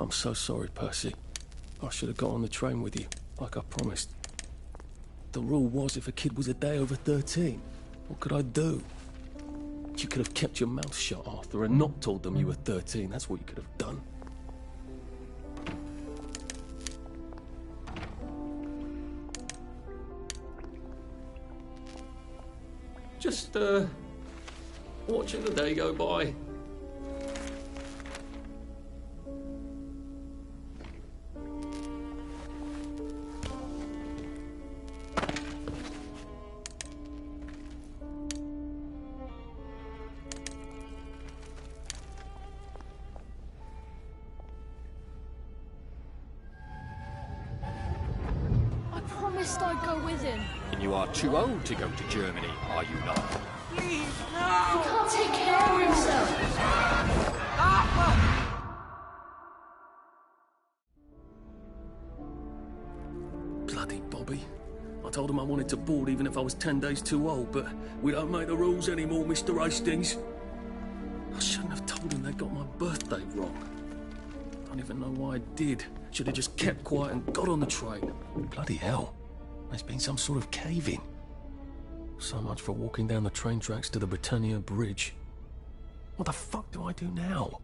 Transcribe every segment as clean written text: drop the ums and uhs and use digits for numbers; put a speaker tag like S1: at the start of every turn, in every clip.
S1: I'm so sorry, Percy. I should have got on the train with you, like I promised. The rule was if a kid was a day over 13, what could I do? You could have kept your mouth shut, Arthur, and not told them you were 13. That's what you could have done. Just, watching the day go by.
S2: I'd go with him.
S3: And you are too old to go to Germany, are you not?
S2: Please, no! He can't take care of himself.
S1: Bloody Bobby. I told him I wanted to board even if I was 10 days too old, but we don't make the rules anymore, Mr. Hastings. I shouldn't have told him they got my birthday wrong. I don't even know why I did. Should have just kept quiet and got on the train. Bloody hell. There's been some sort of cave-in. So much for walking down the train tracks to the Britannia Bridge. What the fuck do I do now?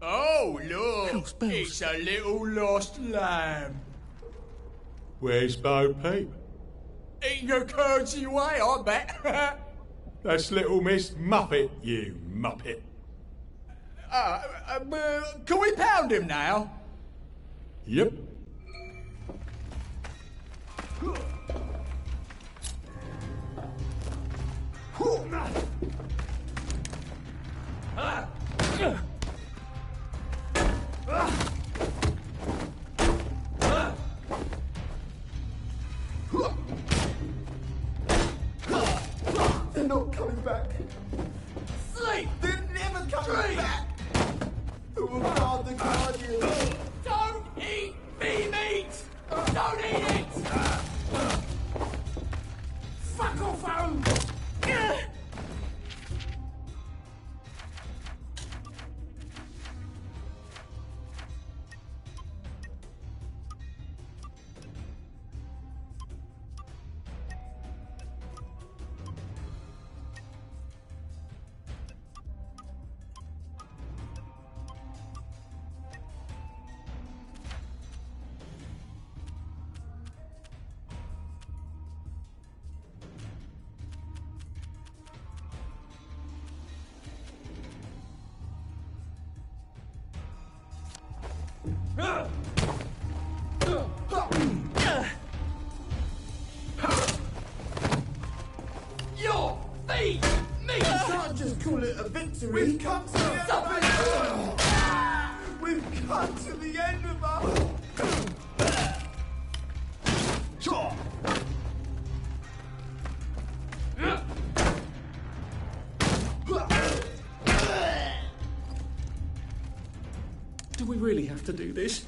S4: Oh, look!
S1: Bells, bells.
S4: It's a little lost lamb. Where's Bo Peep? Eating her curds away, I bet. That's little Miss Muppet, you muppet. Can we pound him now? Yep.
S5: They're not coming back.
S4: Sleep!
S5: They're never coming back. Who will guard the Guardian?
S4: Don't eat me meat! Don't eat it! Fuck off, home! Your feet! Me!
S5: You can't just call it a victory. We've come to the end of it. We've come to the end of us.
S1: Do we really have to do this?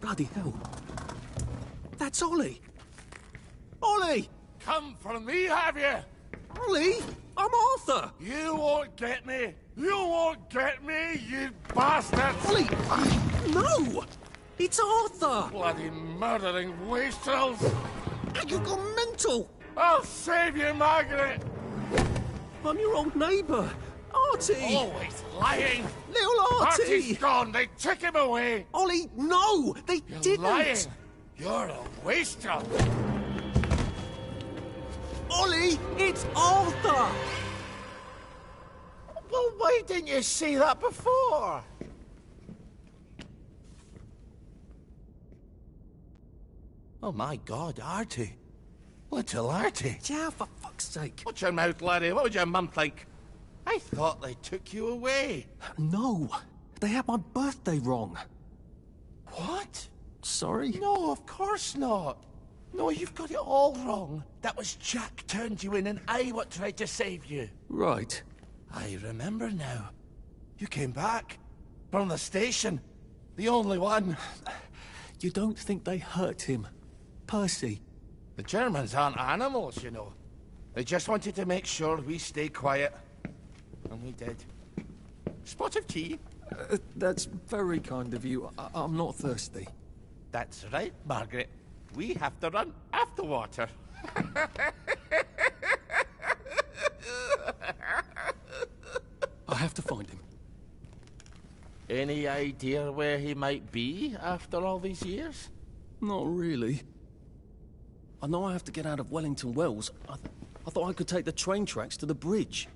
S1: Bloody hell. That's Ollie. Ollie!
S6: Come for me, have you?
S1: Ollie! I'm Arthur!
S6: You won't get me! You won't get me, you bastard!
S1: Ollie! No! It's Arthur!
S6: Bloody murdering wastrels!
S1: You've gone mental!
S6: I'll save you, Margaret!
S1: I'm your old neighbour, Artie!
S6: Always lying!
S1: Little Artie!
S6: Artie's gone, they took him away!
S1: Ollie, no! They
S6: You're
S1: didn't!
S6: lying! You're a wastrel!
S1: Ollie, it's Arthur!
S6: Well, why didn't you say that before? Oh my God, Artie. Little Artie.
S1: Yeah, for fuck's sake.
S6: Watch your mouth, laddie. What would your mum think? I thought they took you away.
S1: No, they had my birthday wrong.
S6: What?
S1: Sorry?
S6: No, of course not. No, you've got it all wrong. That was Jack turned you in and I what tried to save you.
S1: Right.
S6: I remember now. You came back. From the station. The only one.
S1: You don't think they hurt him, Percy?
S6: The Germans aren't animals, you know. They just wanted to make sure we stay quiet. And we did. Spot of tea?
S1: That's very kind of you. I'm not thirsty.
S6: That's right, Margaret. We have to run after water.
S1: I have to find him.
S6: Any idea where he might be after all these years?
S1: Not really. I know I have to get out of Wellington Wells. I thought I could take the train tracks to the bridge.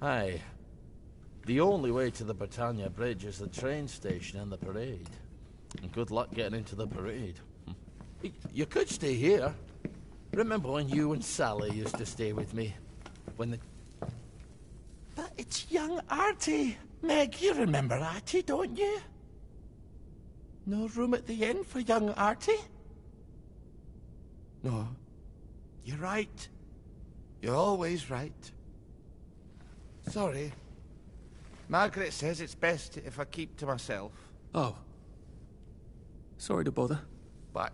S6: Aye. The only way to the Britannia Bridge is the train station and the parade. And good luck getting into the parade. You could stay here. Remember when you and Sally used to stay with me? When the... But it's young Artie. Meg, you remember Artie, don't you? No room at the inn for young Artie? No. You're right. You're always right. Sorry. Margaret says it's best if I keep to myself.
S1: Oh. Sorry to bother.
S6: But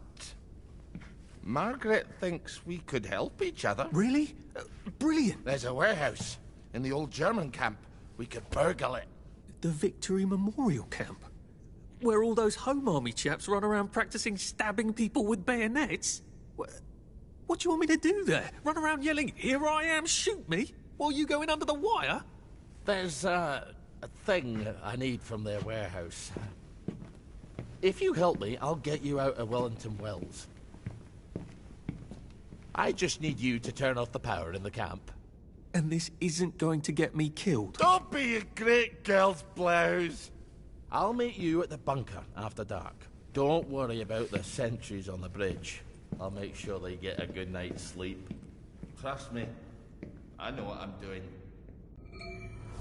S6: Margaret thinks we could help each other.
S1: Really? Brilliant.
S6: There's a warehouse in the old German camp. We could burgle it.
S1: The Victory Memorial Camp? Where all those Home Army chaps run around practicing stabbing people with bayonets? What do you want me to do there? Run around yelling, "Here I am, shoot me," while you go in under the wire?
S6: There's a thing I need from their warehouse. If you help me, I'll get you out of Wellington Wells. I just need you to turn off the power in the camp.
S1: And this isn't going to get me killed.
S6: Don't be a great girl's blouse. I'll meet you at the bunker after dark. Don't worry about the sentries on the bridge. I'll make sure they get a good night's sleep. Trust me, I know what I'm doing.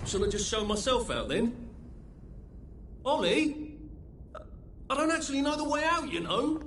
S1: Shall I just show myself out then? Ollie? I don't actually know the way out, you know.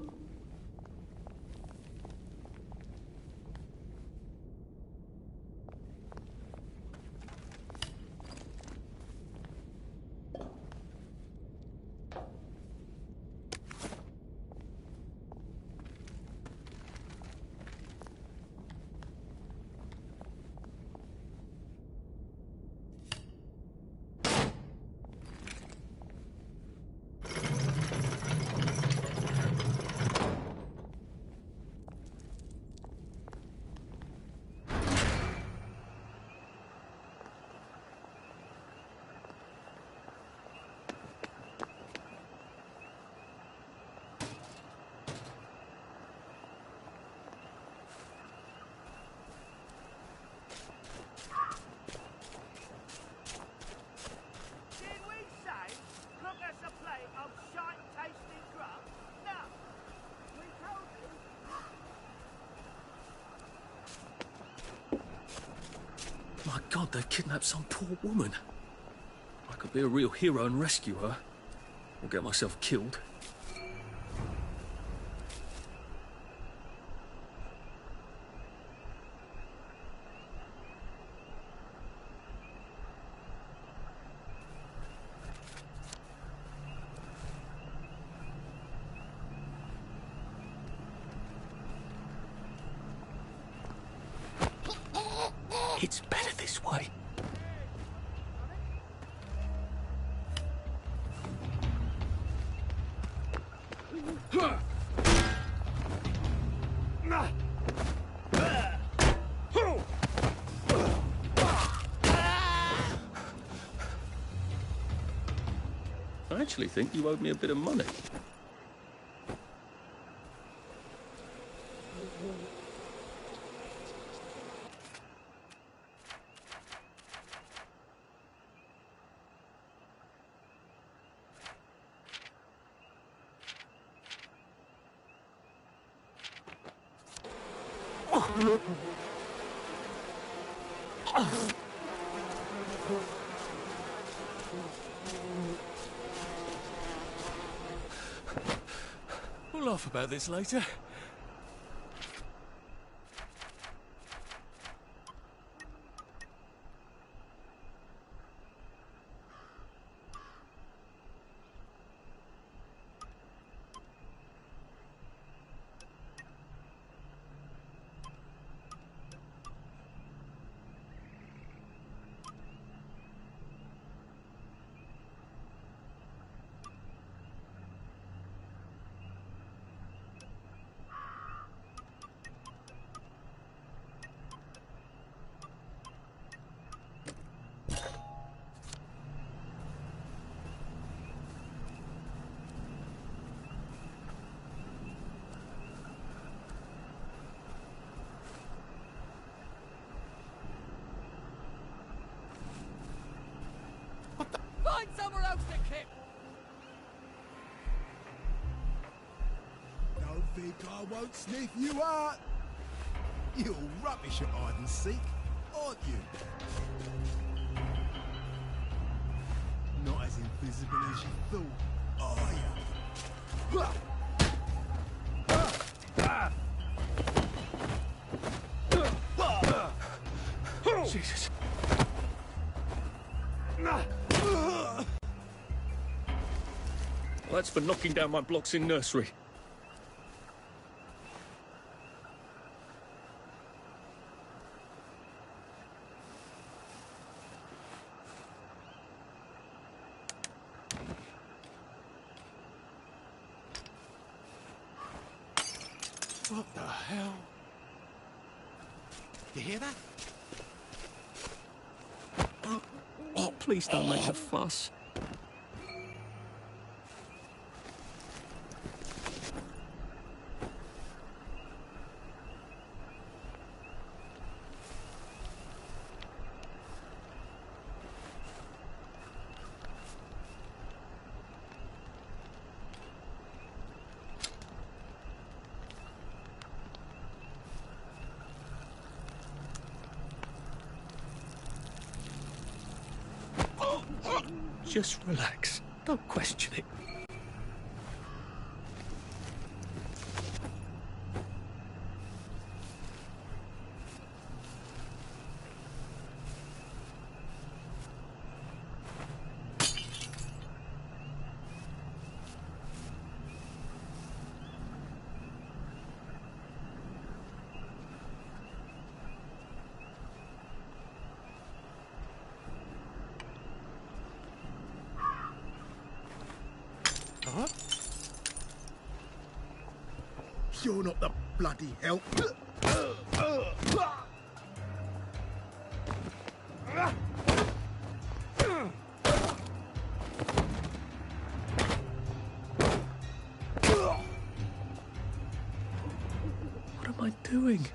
S1: My God, they've kidnapped some poor woman. I could be a real hero and rescue her. Or get myself killed. It's better this way. I actually think you owed me a bit of money. We'll laugh about this later.
S3: Find somewhere else to kick!
S5: Don't think I won't sniff you out. You're rubbish at hide and seek, aren't you? Not as invisible as you thought, are you?
S1: Jesus. Well, that's for knocking down my blocks in nursery.
S6: What the hell? You hear that?
S1: Oh, please don't make a fuss. Just relax. Don't question it.
S6: Huh?
S5: You're not the bloody help.
S1: What am I doing?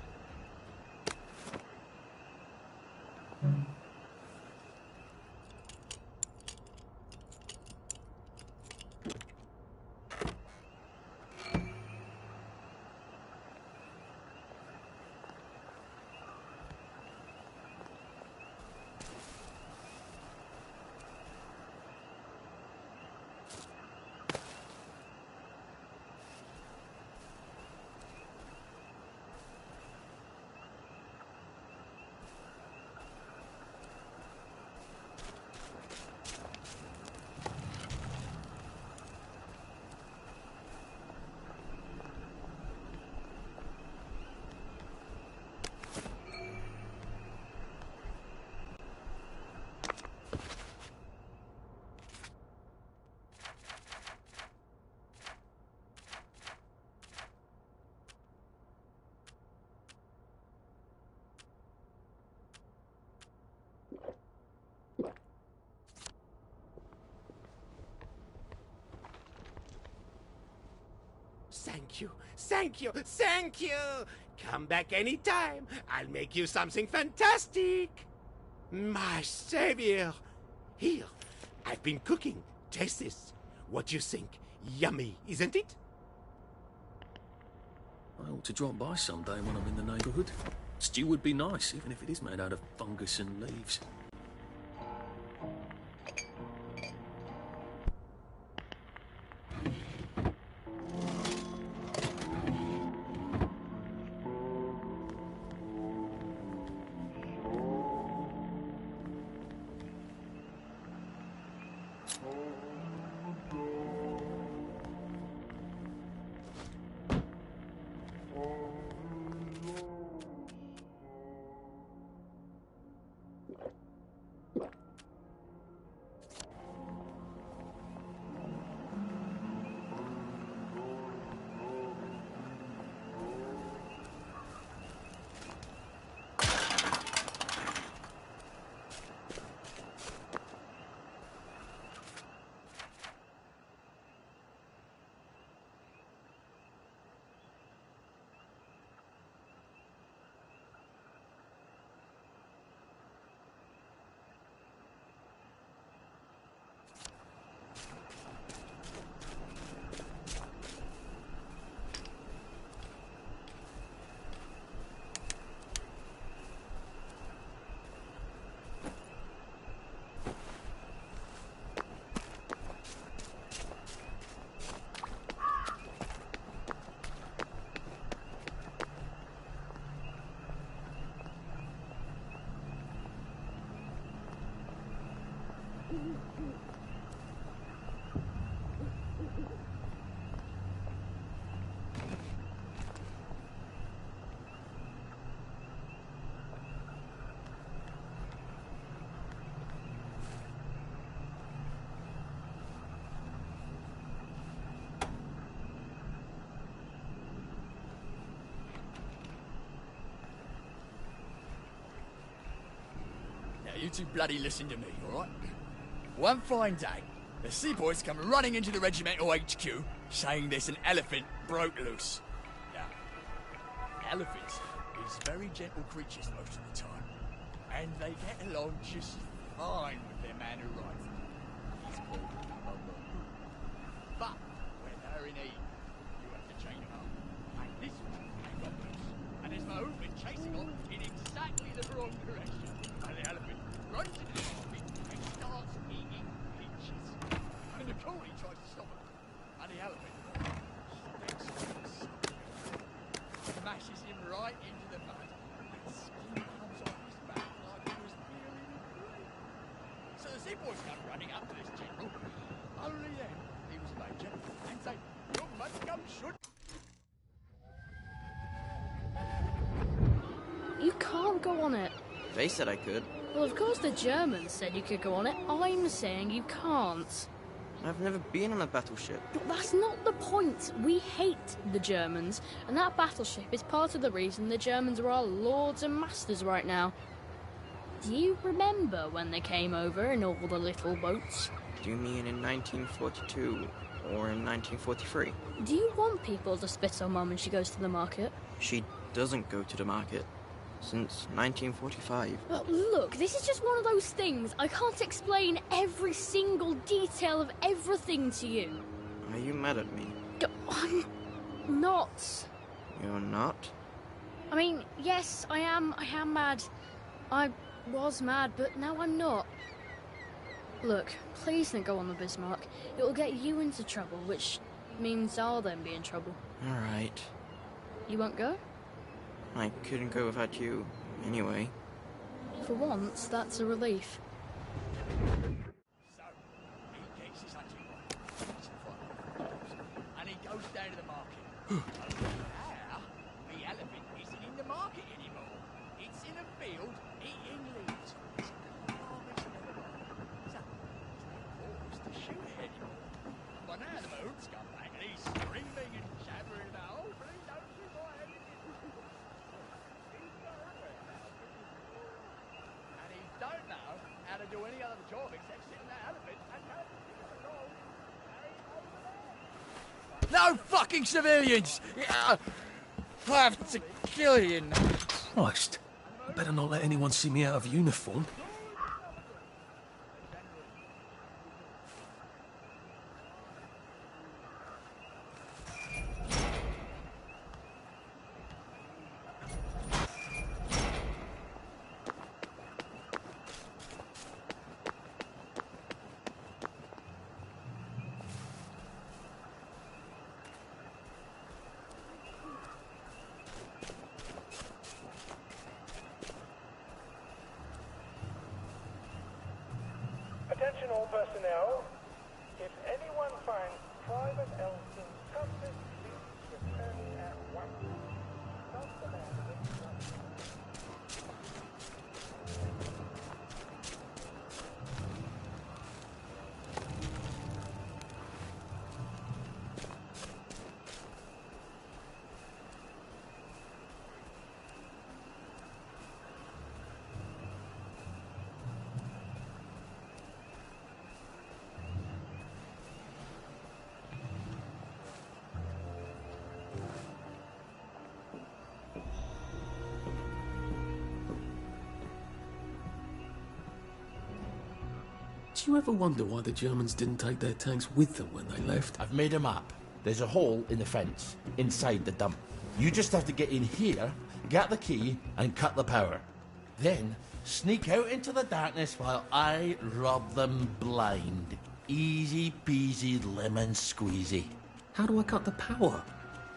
S7: Thank you, thank you, thank you! Come back anytime. I'll make you something fantastic. My savior. Here, I've been cooking. Taste this. What do you think? Yummy, isn't it?
S1: I ought to drop by someday when I'm in the neighbourhood. Stew would be nice, even if it is made out of fungus and leaves.
S8: You two bloody listen to me, alright? One fine day, the seaboys come running into the regimental HQ, saying there's an elephant broke loose. Now, elephants is very gentle creatures most of the time, and they get along just fine with their man who rides them. He's called Bumble. But when they're in heat, you have to chain them up. And this one, they got loose, and there's my movement chasing on in exactly the wrong direction, and the elephant runs into the market and starts eating peaches. And the coolie tries to stop him. And the elephant smashes him right into the mud. And skin comes off his back like he was peeling a grape. So the seaboys come running up to this general. Only then he was a major and say, "You must come shoot."
S2: You can't go on it.
S9: They said I could.
S2: Well, of course the Germans said you could go on it. I'm saying you can't.
S9: I've never been on a battleship.
S2: But that's not the point. We hate the Germans, and that battleship is part of the reason the Germans are our lords and masters right now. Do you remember when they came over in all the little boats?
S9: Do you mean in 1942 or in 1943?
S2: Do you want people to spit on Mum when she goes to the market?
S9: She doesn't go to the market. Since 1945.
S2: But look, this is just one of those things. I can't explain every single detail of everything to you.
S9: Are you mad at me?
S2: I'm not.
S9: You're not?
S2: I mean, yes, I am mad. I was mad, but now I'm not. Look, please don't go on the Bismarck. It will get you into trouble, which means I'll then be in trouble.
S9: All right.
S2: You won't go?
S9: I couldn't go without you, anyway.
S2: For once, that's a relief.
S8: So, he gets his hunting rifle, and he goes down to the market. Now, the elephant isn't in the market anymore. It's in a field eating leaves. So, there's no cause to shoot it anymore. But now the moon's come back, and he's screaming and jabbering about, "Oh, please don't shoot my elephant." And he don't know how to do any other job except sit in that elephant and tell him to go wrong. No fucking civilians! Yeah, I have to kill you now.
S1: Christ. I better not let anyone see me out of uniform.
S10: Attention all personnel. If anyone finds Private Elston suspect, please return at once. Stop the man.
S1: Do you ever wonder why the Germans didn't take their tanks with them when they left?
S6: I've made a map. There's a hole in the fence, inside the dump. You just have to get in here, get the key, and cut the power. Then, sneak out into the darkness while I rob them blind. Easy peasy lemon squeezy.
S1: How do I cut the power?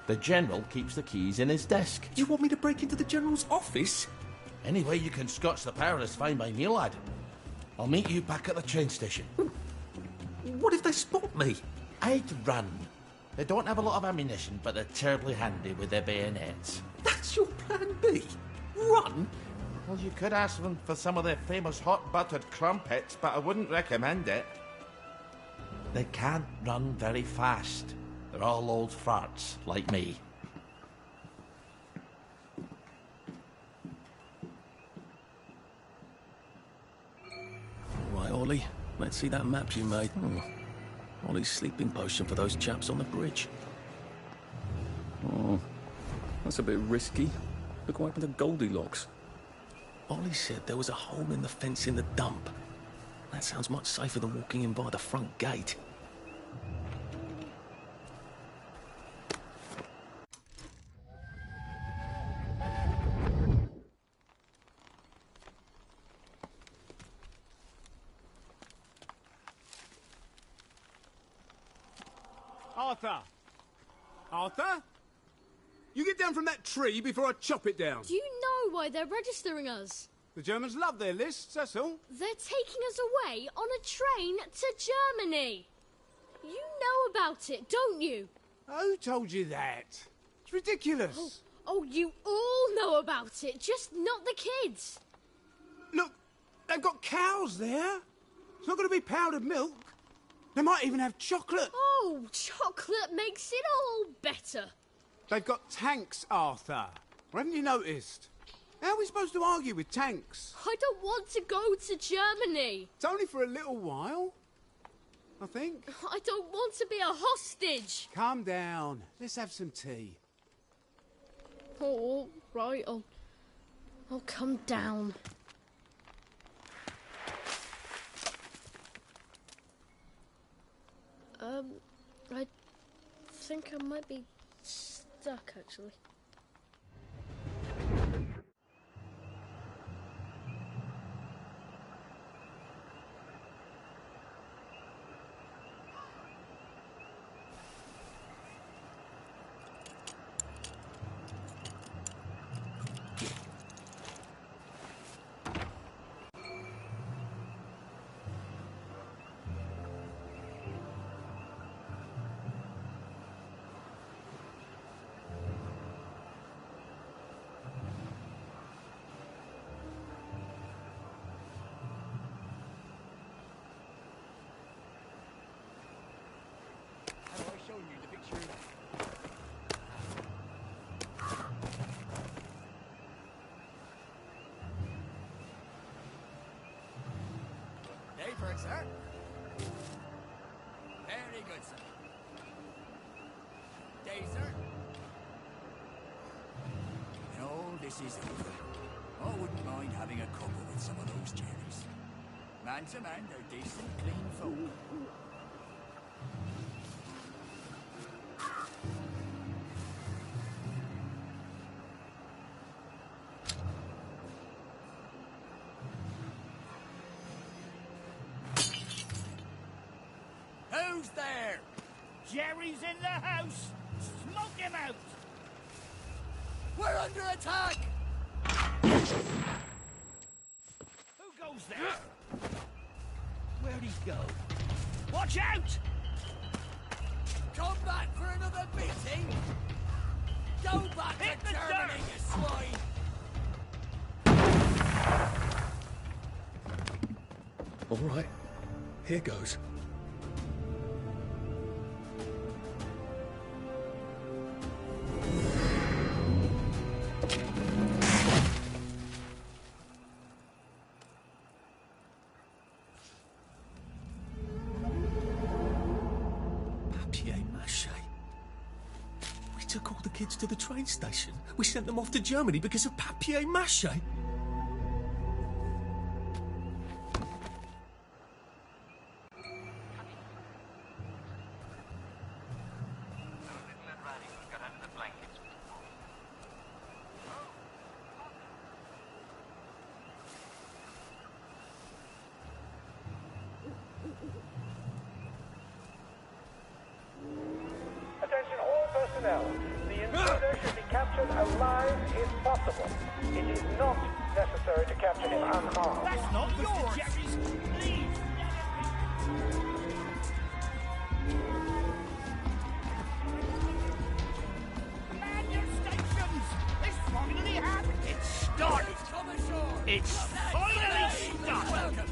S6: The General keeps the keys in his desk.
S1: Do you want me to break into the General's office?
S6: Any way you can scotch the power is fine by me, lad. I'll meet you back at the train station.
S1: What if they spot me?
S6: I'd run. They don't have a lot of ammunition, but they're terribly handy with their bayonets.
S1: That's your plan B? Run?
S6: Well, you could ask them for some of their famous hot buttered crumpets, but I wouldn't recommend it. They can't run very fast. They're all old farts, like me.
S1: Right, Ollie. Let's see that map you made. Ollie's sleeping potion for those chaps on the bridge. Oh, that's a bit risky. Look what happened to Goldilocks. Ollie said there was a hole in the fence in the dump. That sounds much safer than walking in by the front gate.
S11: Arthur! Arthur? You get down from that tree before I chop it down.
S2: Do you know why they're registering us?
S11: The Germans love their lists, that's all.
S2: They're taking us away on a train to Germany. You know about it, don't you?
S11: Who told you that? It's ridiculous.
S2: Oh, you all know about it, just not the kids.
S11: Look, they've got cows there. It's not going to be powdered milk. They might even have chocolate.
S2: Oh, chocolate makes it all better.
S11: They've got tanks, Arthur. Or haven't you noticed? How are we supposed to argue with tanks?
S2: I don't want to go to Germany.
S11: It's only for a little while, I think.
S2: I don't want to be a hostage.
S11: Calm down. Let's have some tea.
S2: Oh, right, I'll come down. I think I might be stuck, actually.
S8: Ready for it, sir? Very good, sir. Fraser. When all this is over, I wouldn't mind having a couple with some of those Jerrys. Man to man, they're decent, clean folk. Who's there?
S12: Jerry's in the house! Smoke him out!
S8: We're under attack!
S12: Who goes there?
S8: Where'd he go?
S12: Watch out!
S8: Come back for another beating? Go back
S12: Hit
S8: to
S12: the
S8: Germany,
S12: dirt!
S8: you swine!
S1: All right, here goes. We took all the kids to the train station. We sent them off to Germany because of papier-mâché.
S10: Attention all personnel. The intruder should be captured alive if possible. It is not necessary to capture him unharmed.
S12: That's not yours! Jerry's, leave! Man your stations! This finally happened! It's started!
S8: Come ashore!
S12: It's finally started!
S8: Welcome!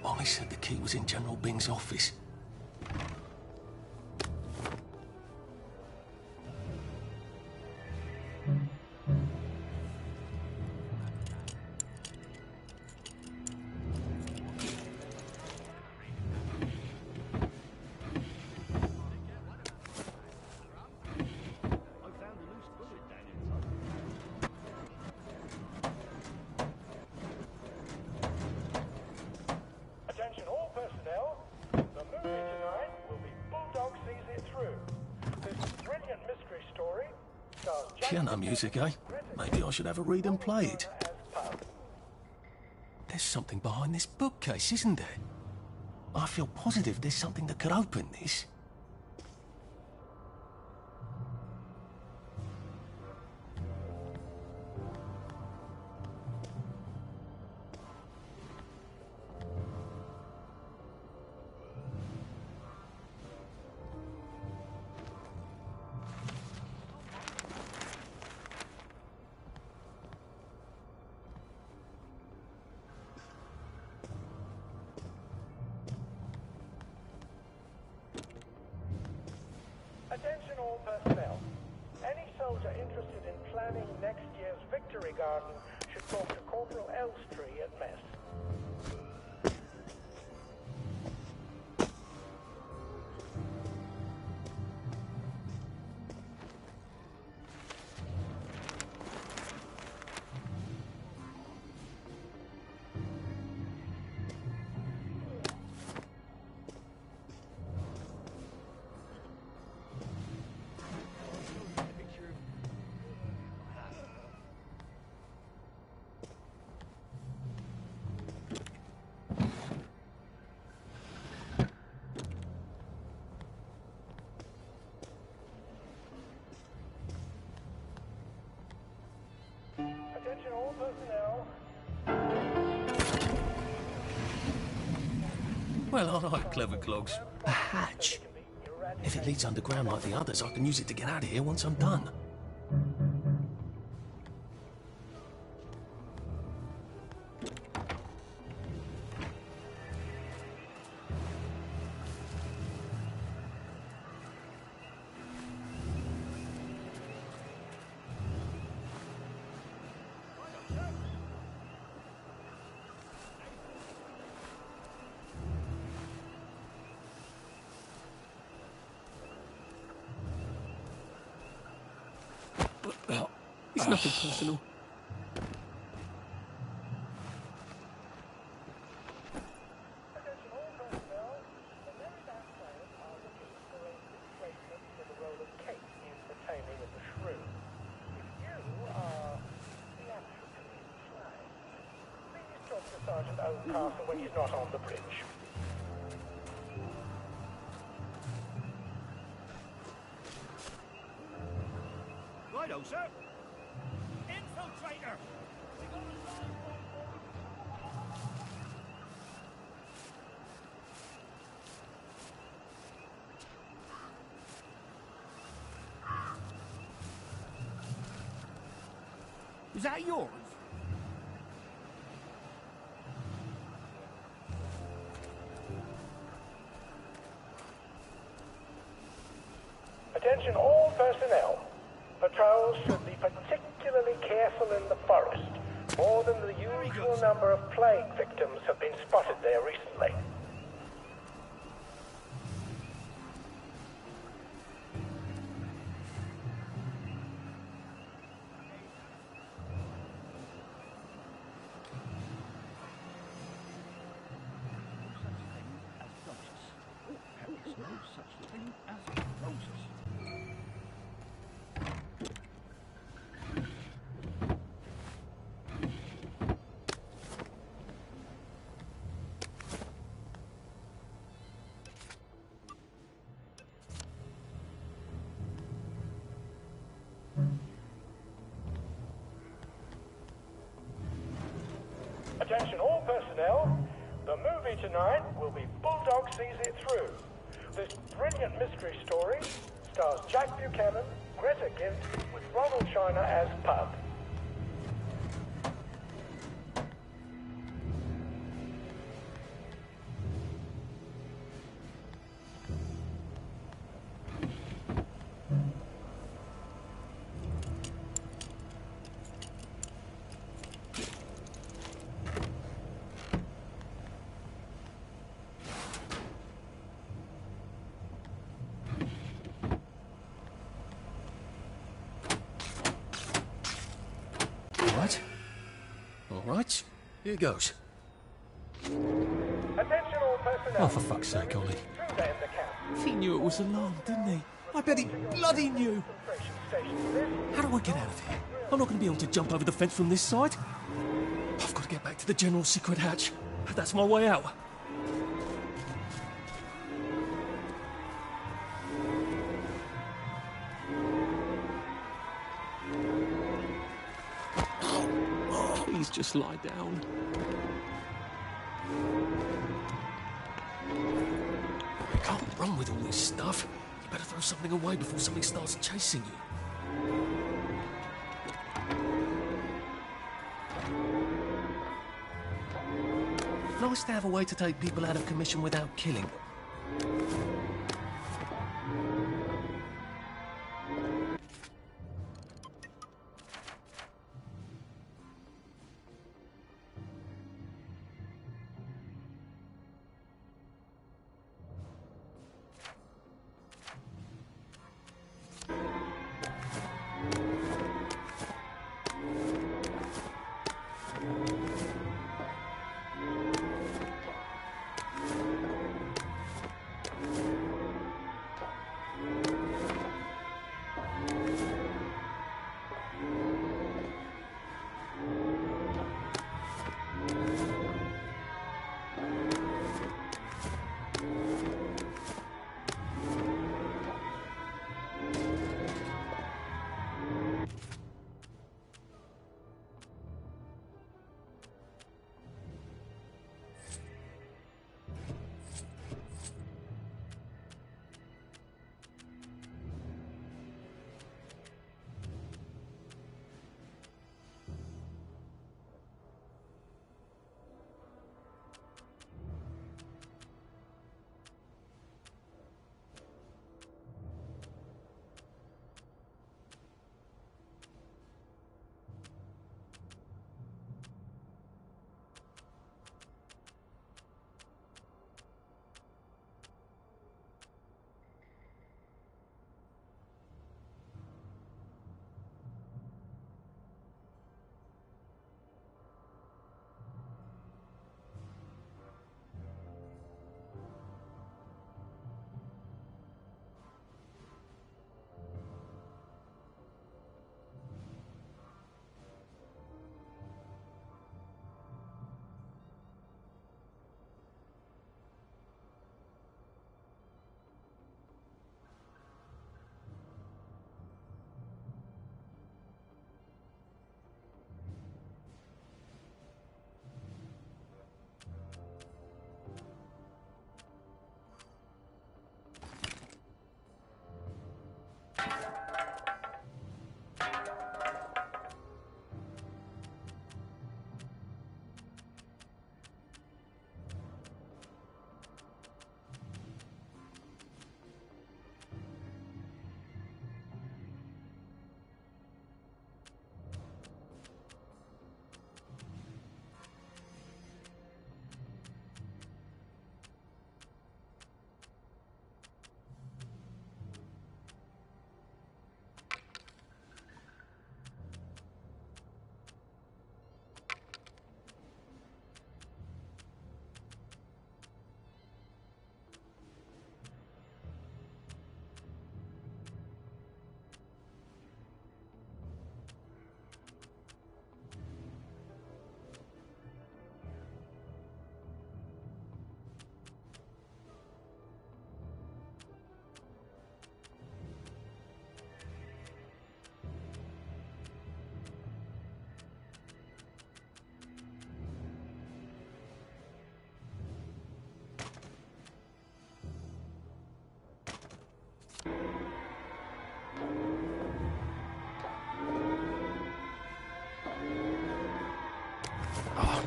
S1: Ollie said the key was in General Bing's office.
S10: Attention all personnel. The movie tonight will be Bulldog Sees It Through. This brilliant mystery story stars
S1: Piano music, eh? Maybe I should have a read and play it. There's something behind this bookcase, isn't there? I feel positive there's something that could open this.
S10: Attention all personnel. Any soldier interested in planning next year's Victory Garden should talk to Corporal Elstree at mess.
S1: Well, all right, clever clogs. A hatch. If it leads underground like the others, I can use it to get out of here once I'm done. It's nothing personal.
S10: Sergeant Oldcastle when he's not on the bridge.
S12: Righto, sir. Infiltrator! Is that yours?
S10: Attention all personnel. Patrols should be particularly careful in the forest. More than the usual number of plague victims have been spotted there recently. Attention all personnel, the movie tonight will be Bulldog Sees It Through. This brilliant mystery story stars Jack Buchanan, Greta Gint, with Ronald China as Pub.
S1: All right, here goes.
S10: Attention all personnel.
S1: Oh, for fuck's sake, Ollie.
S10: He
S1: knew it was alarmed, didn't he? I bet he bloody knew. How do I get out of here? I'm not going to be able to jump over the fence from this side. I've got to get back to the general secret hatch. That's my way out. Please just lie down. You can't run with all this stuff. You better throw something away before something starts chasing you. Nice to have a way to take people out of commission without killing them.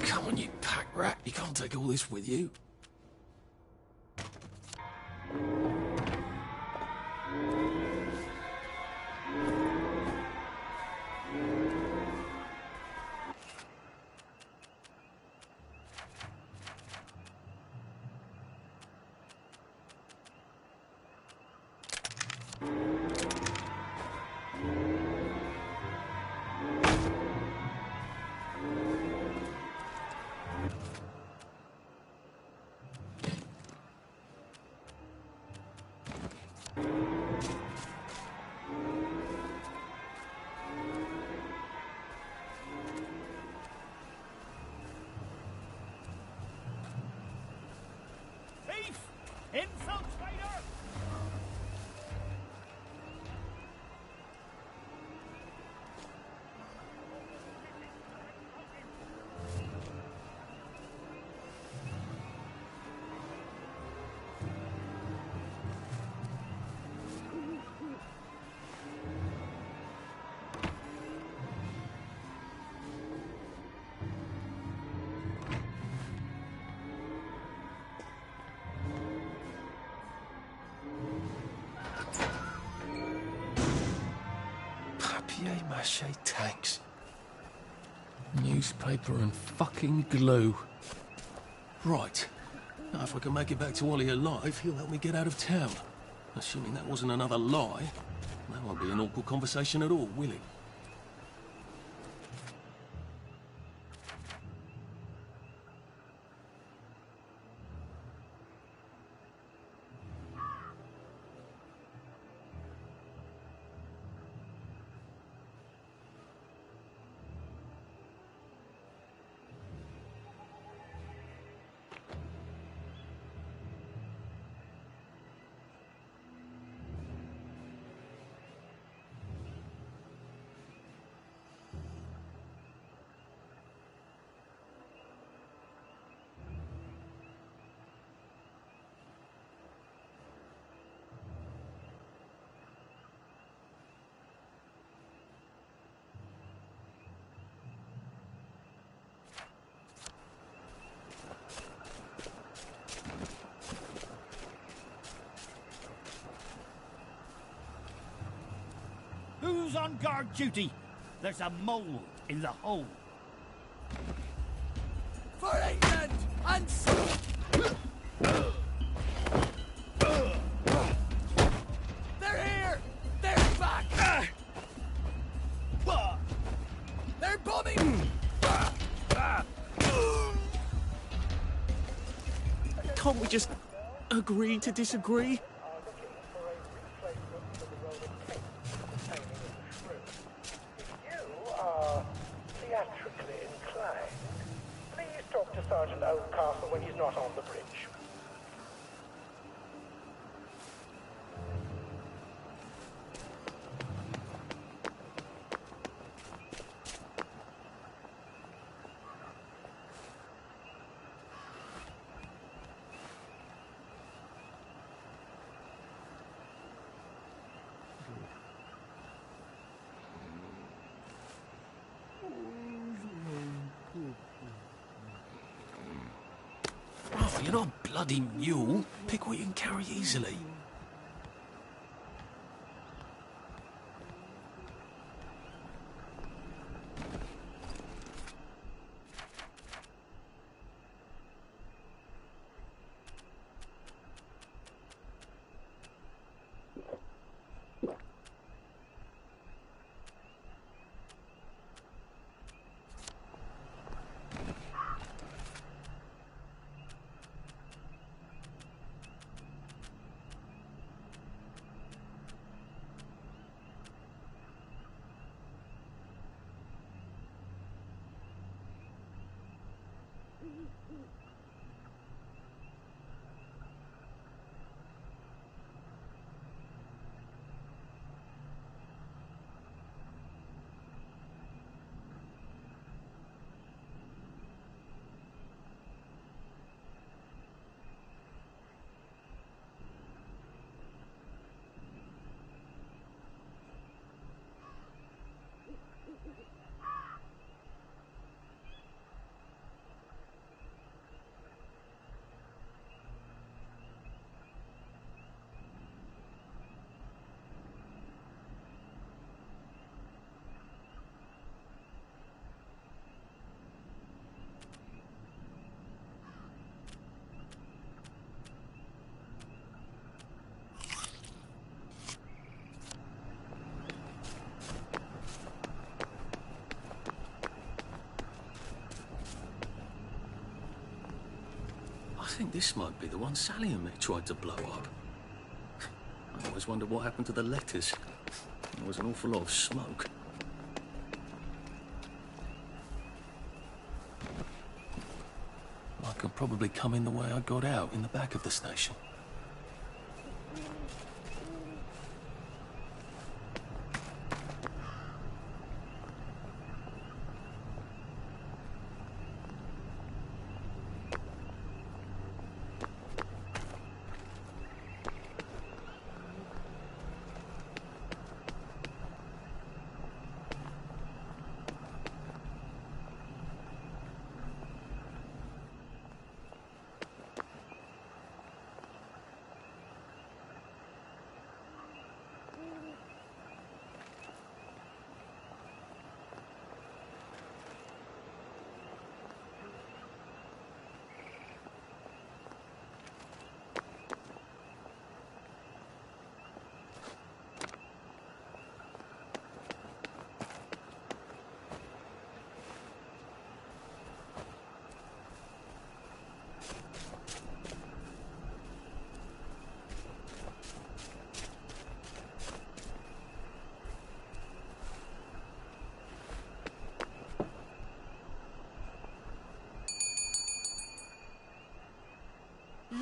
S1: Come on, you pack rat. You can't take all this with you.
S12: Thief! Infiltrator!
S1: Papier-mâché tanks. Newspaper and fucking glue. Right. Now, if I can make it back to Ollie alive, he'll help me get out of town. Assuming that wasn't another lie, that won't be an awkward conversation at all, will it?
S12: Who's on guard duty? There's a mole in the hole.
S8: For England and they're here! They're back! They're bombing!
S1: Can't we just agree to disagree?
S10: Theatrically inclined. Please talk to Sergeant Oldcastle when he's not on the bridge.
S1: Oh, you're not a bloody mule. Pick what you can carry easily. think this might be the one Sally and me tried to blow up. I always wondered what happened to the letters. There was an awful lot of smoke. I could probably come in the way I got out, in the back of the station.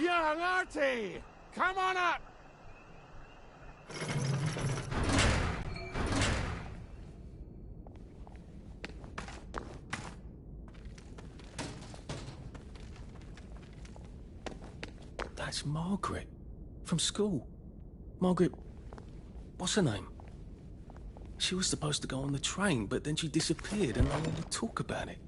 S7: Young Artie! Come on up!
S1: That's Margaret. From school. Margaret... what's her name? She was supposed to go on the train, but then she disappeared and no one would talk about it.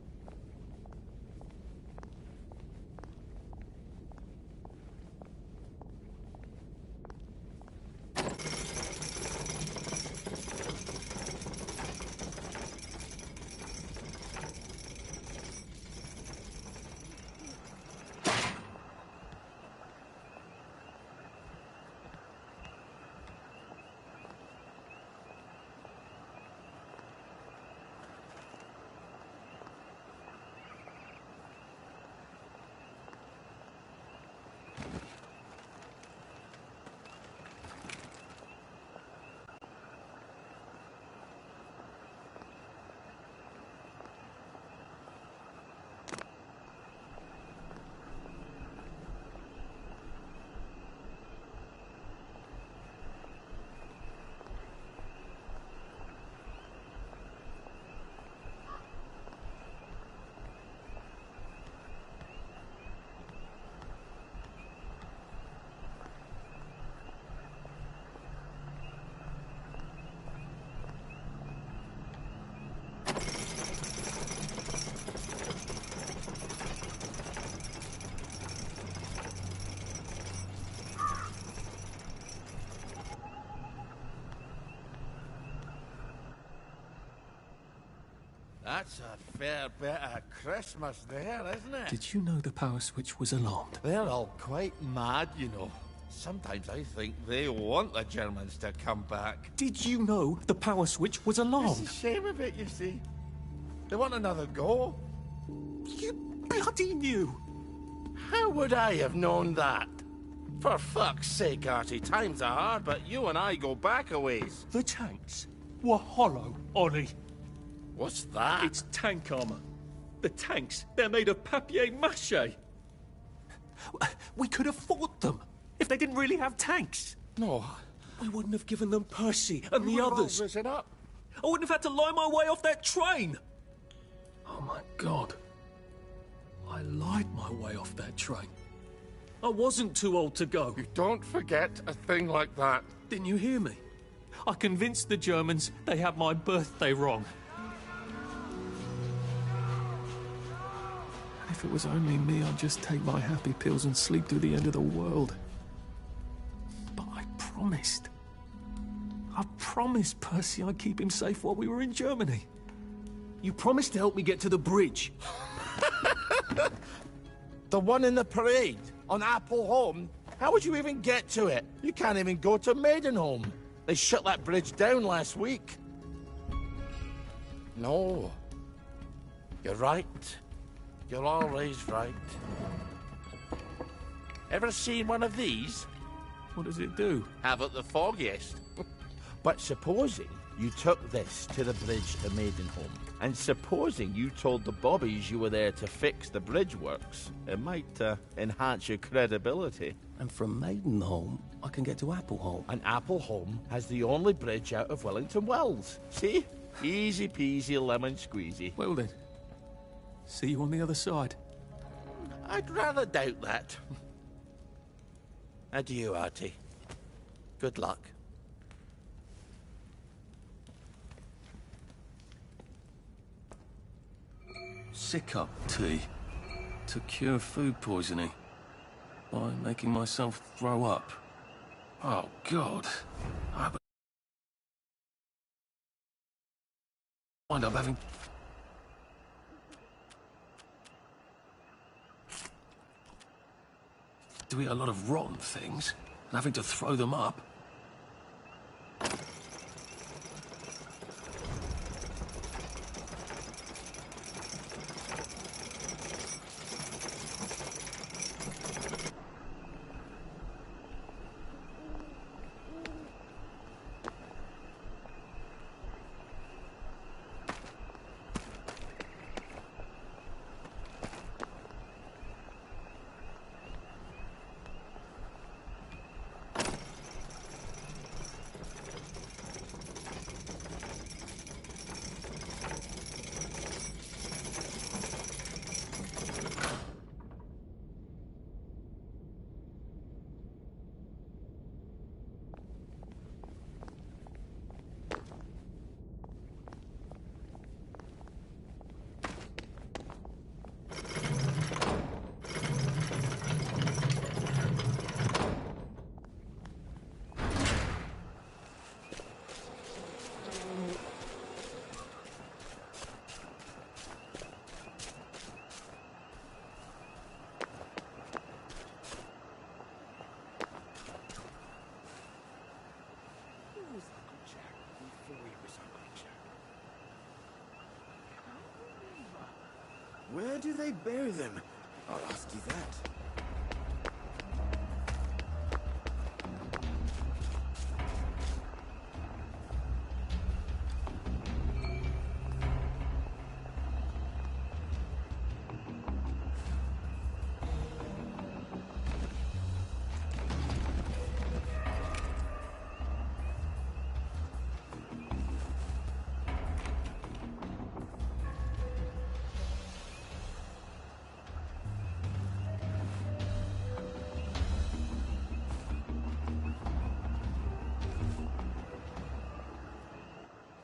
S6: That's a fair bit of Christmas there, isn't it?
S1: Did you know the power switch was alarmed?
S6: They're all quite mad, you know. Sometimes I think they want the Germans to come back.
S1: Did you know the power switch was alarmed?
S6: It's a shame of it, you see. They want another go.
S1: You bloody knew!
S6: How would I have known that? For fuck's sake, Artie, times are hard, but you and I go back a ways.
S1: The tanks were hollow, Ollie.
S6: What's that?
S1: It's tank armor. The tanks, they're made of papier-mâché. We could have fought them if they didn't really have tanks.
S6: No.
S1: We wouldn't have given them Percy and the others.
S6: It up.
S1: I wouldn't have had to lie my way off that train. Oh my God. I lied my way off that train. I wasn't too old to go.
S6: You don't forget a thing like that.
S1: Didn't you hear me? I convinced the Germans they had my birthday wrong. If it was only me, I'd just take my happy pills and sleep through the end of the world. But I promised. I promised Percy I'd keep him safe while we were in Germany. You promised to help me get to the bridge.
S6: The one in the parade, on Apple Home? How would you even get to it? You can't even go to Maidenholm. They shut that bridge down last week. No. You're right. You're always right. Ever seen one of these?
S1: What does it do?
S6: Haven't the foggiest. But supposing you took this to the bridge to Maidenholm, and supposing you told the bobbies you were there to fix the bridge works, it might enhance your credibility.
S1: And from Maidenholm, I can get to Appleholm.
S6: And Appleholm has the only bridge out of Wellington Wells. See? Easy peasy lemon squeezy.
S1: Well then, see you on the other side.
S6: I'd rather doubt that. Adieu, Artie. Good luck.
S1: Sick-up tea to cure food poisoning by making myself throw up. Oh, God. I would wind up having... to eat a lot of rotten things and having to throw them up.
S5: Where do they bury them? I'll ask you that.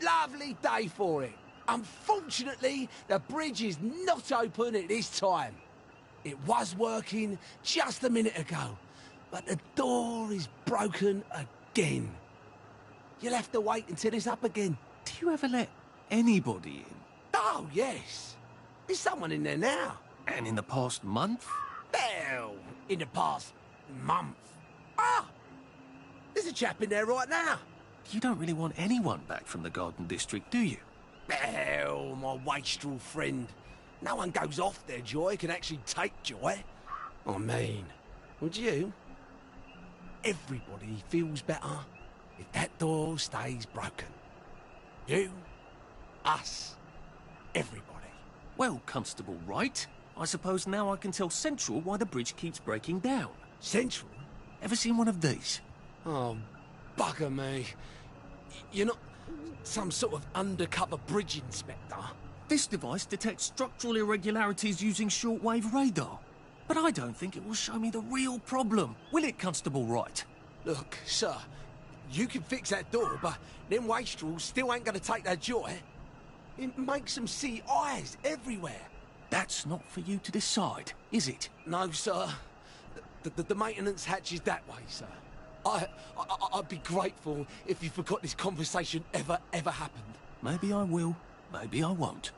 S8: Lovely day for it. Unfortunately, the bridge is not open at this time. It was working just a minute ago, but the door is broken again. You'll have to wait until it's up again.
S1: Do you ever let anybody in?
S8: Oh, yes. There's someone in there now.
S1: And in the past month?
S8: Well, in the past month. Ah! There's a chap in there right now.
S1: You don't really want anyone back from the Garden District, do you?
S8: Well, my wastrel friend. No one goes off their joy can actually take joy. I mean, would you? Everybody feels better if that door stays broken. You, us, everybody.
S1: Well, Constable Wright, I suppose now I can tell Central why the bridge keeps breaking down.
S8: Central?
S1: Ever seen one of these?
S8: Oh, bugger me. You're not some sort of undercover bridge inspector?
S1: This device detects structural irregularities using shortwave radar. But I don't think it will show me the real problem. Will it, Constable Wright?
S8: Look, sir, you can fix that door, but them wastrels still ain't gonna take their joy. It makes them see eyes everywhere.
S1: That's not for you to decide, is it?
S8: No, sir. The maintenance hatch is that way, sir. I'd be grateful if you forgot this conversation ever happened.
S1: Maybe I will, maybe I won't.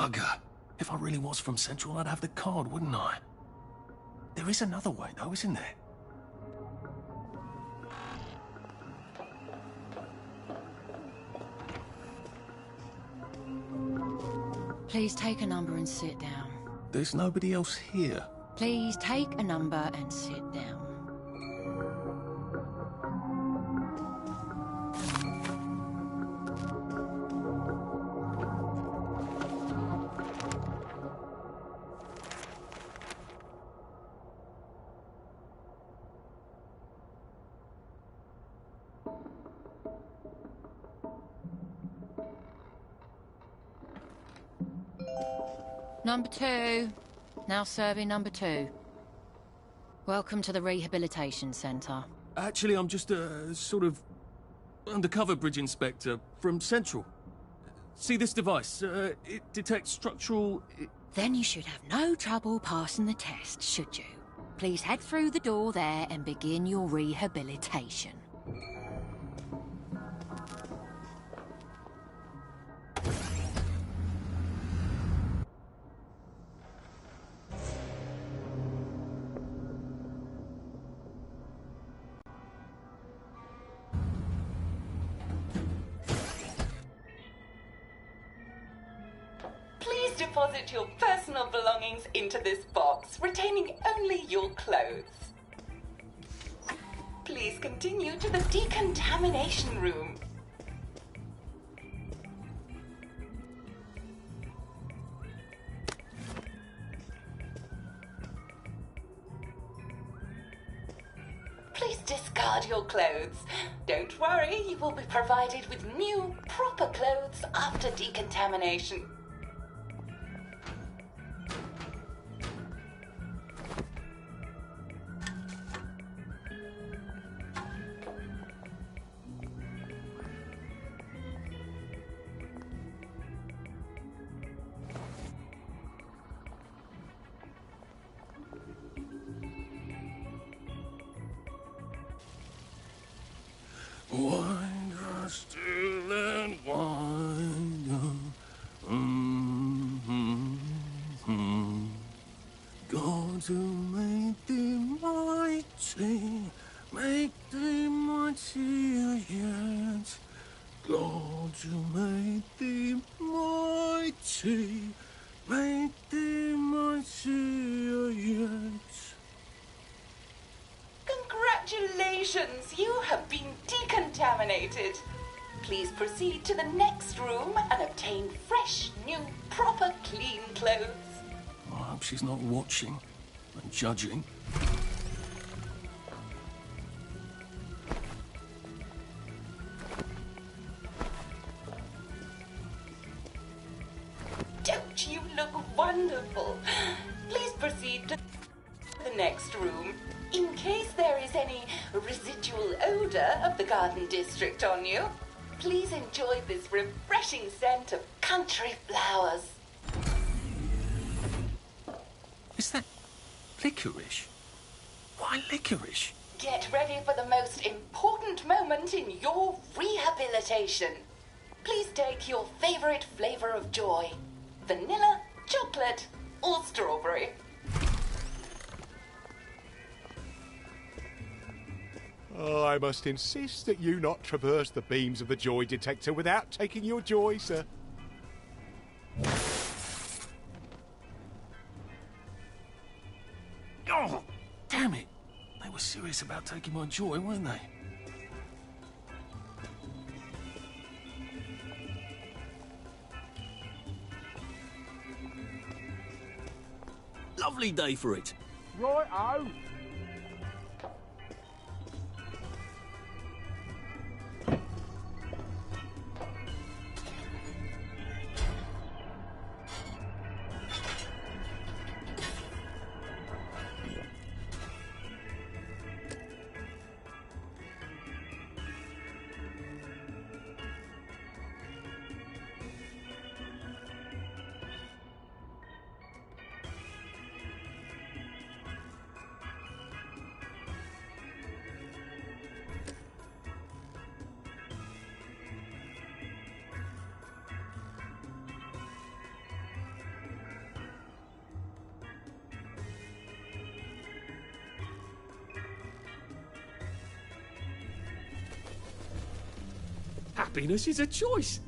S1: Bugger. If I really was from Central, I'd have the card, wouldn't I? There is another way, though, isn't there?
S13: Please take a number and sit down.
S1: There's nobody else here.
S13: Please take a number and sit down. Number 2. Now serving number 2. Welcome to the Rehabilitation Centre.
S1: Actually, I'm just a sort of undercover bridge inspector from Central. See this device? It detects structural...
S13: Then you should have no trouble passing the test, should you? Please head through the door there and begin your rehabilitation.
S14: Deposit your personal belongings into this box, retaining only your clothes. Please continue to the decontamination room. Please discard your clothes. Don't worry, you will be provided with new, proper clothes after decontamination.
S1: Wind us still and wind God who made the mighty, make the mightier yet. God who made the mighty, make the mightier yet.
S14: Congratulations, you have been decontaminated. Please proceed to the next room and obtain fresh, new, proper, clean clothes.
S1: I hope she's not watching and judging.
S14: Don't you look wonderful? Please proceed to the next room. In case there is any residual odor of the Garden District on you, please enjoy this refreshing scent of country flowers.
S1: Is that licorice? Why licorice?
S14: Get ready for the most important moment in your rehabilitation. Please take your favorite flavor of joy: vanilla, chocolate, or strawberry.
S7: Oh, I must insist that you not traverse the beams of the joy detector without taking your joy, sir.
S1: Oh, damn it. They were serious about taking my joy, weren't they? Lovely day for it.
S11: Right-o.
S1: happiness is a choice.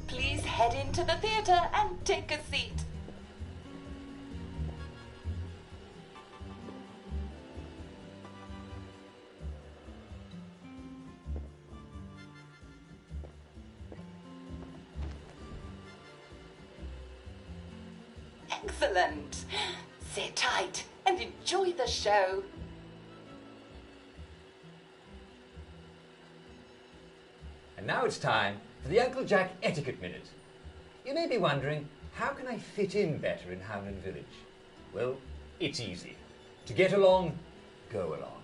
S14: Please head into the theatre and take a seat. Excellent. Sit tight and enjoy the show.
S15: And now it's time for the Uncle Jack Etiquette Minute. You may be wondering, how can I fit in better in Hamlin Village? Well, it's easy. To get along, go along.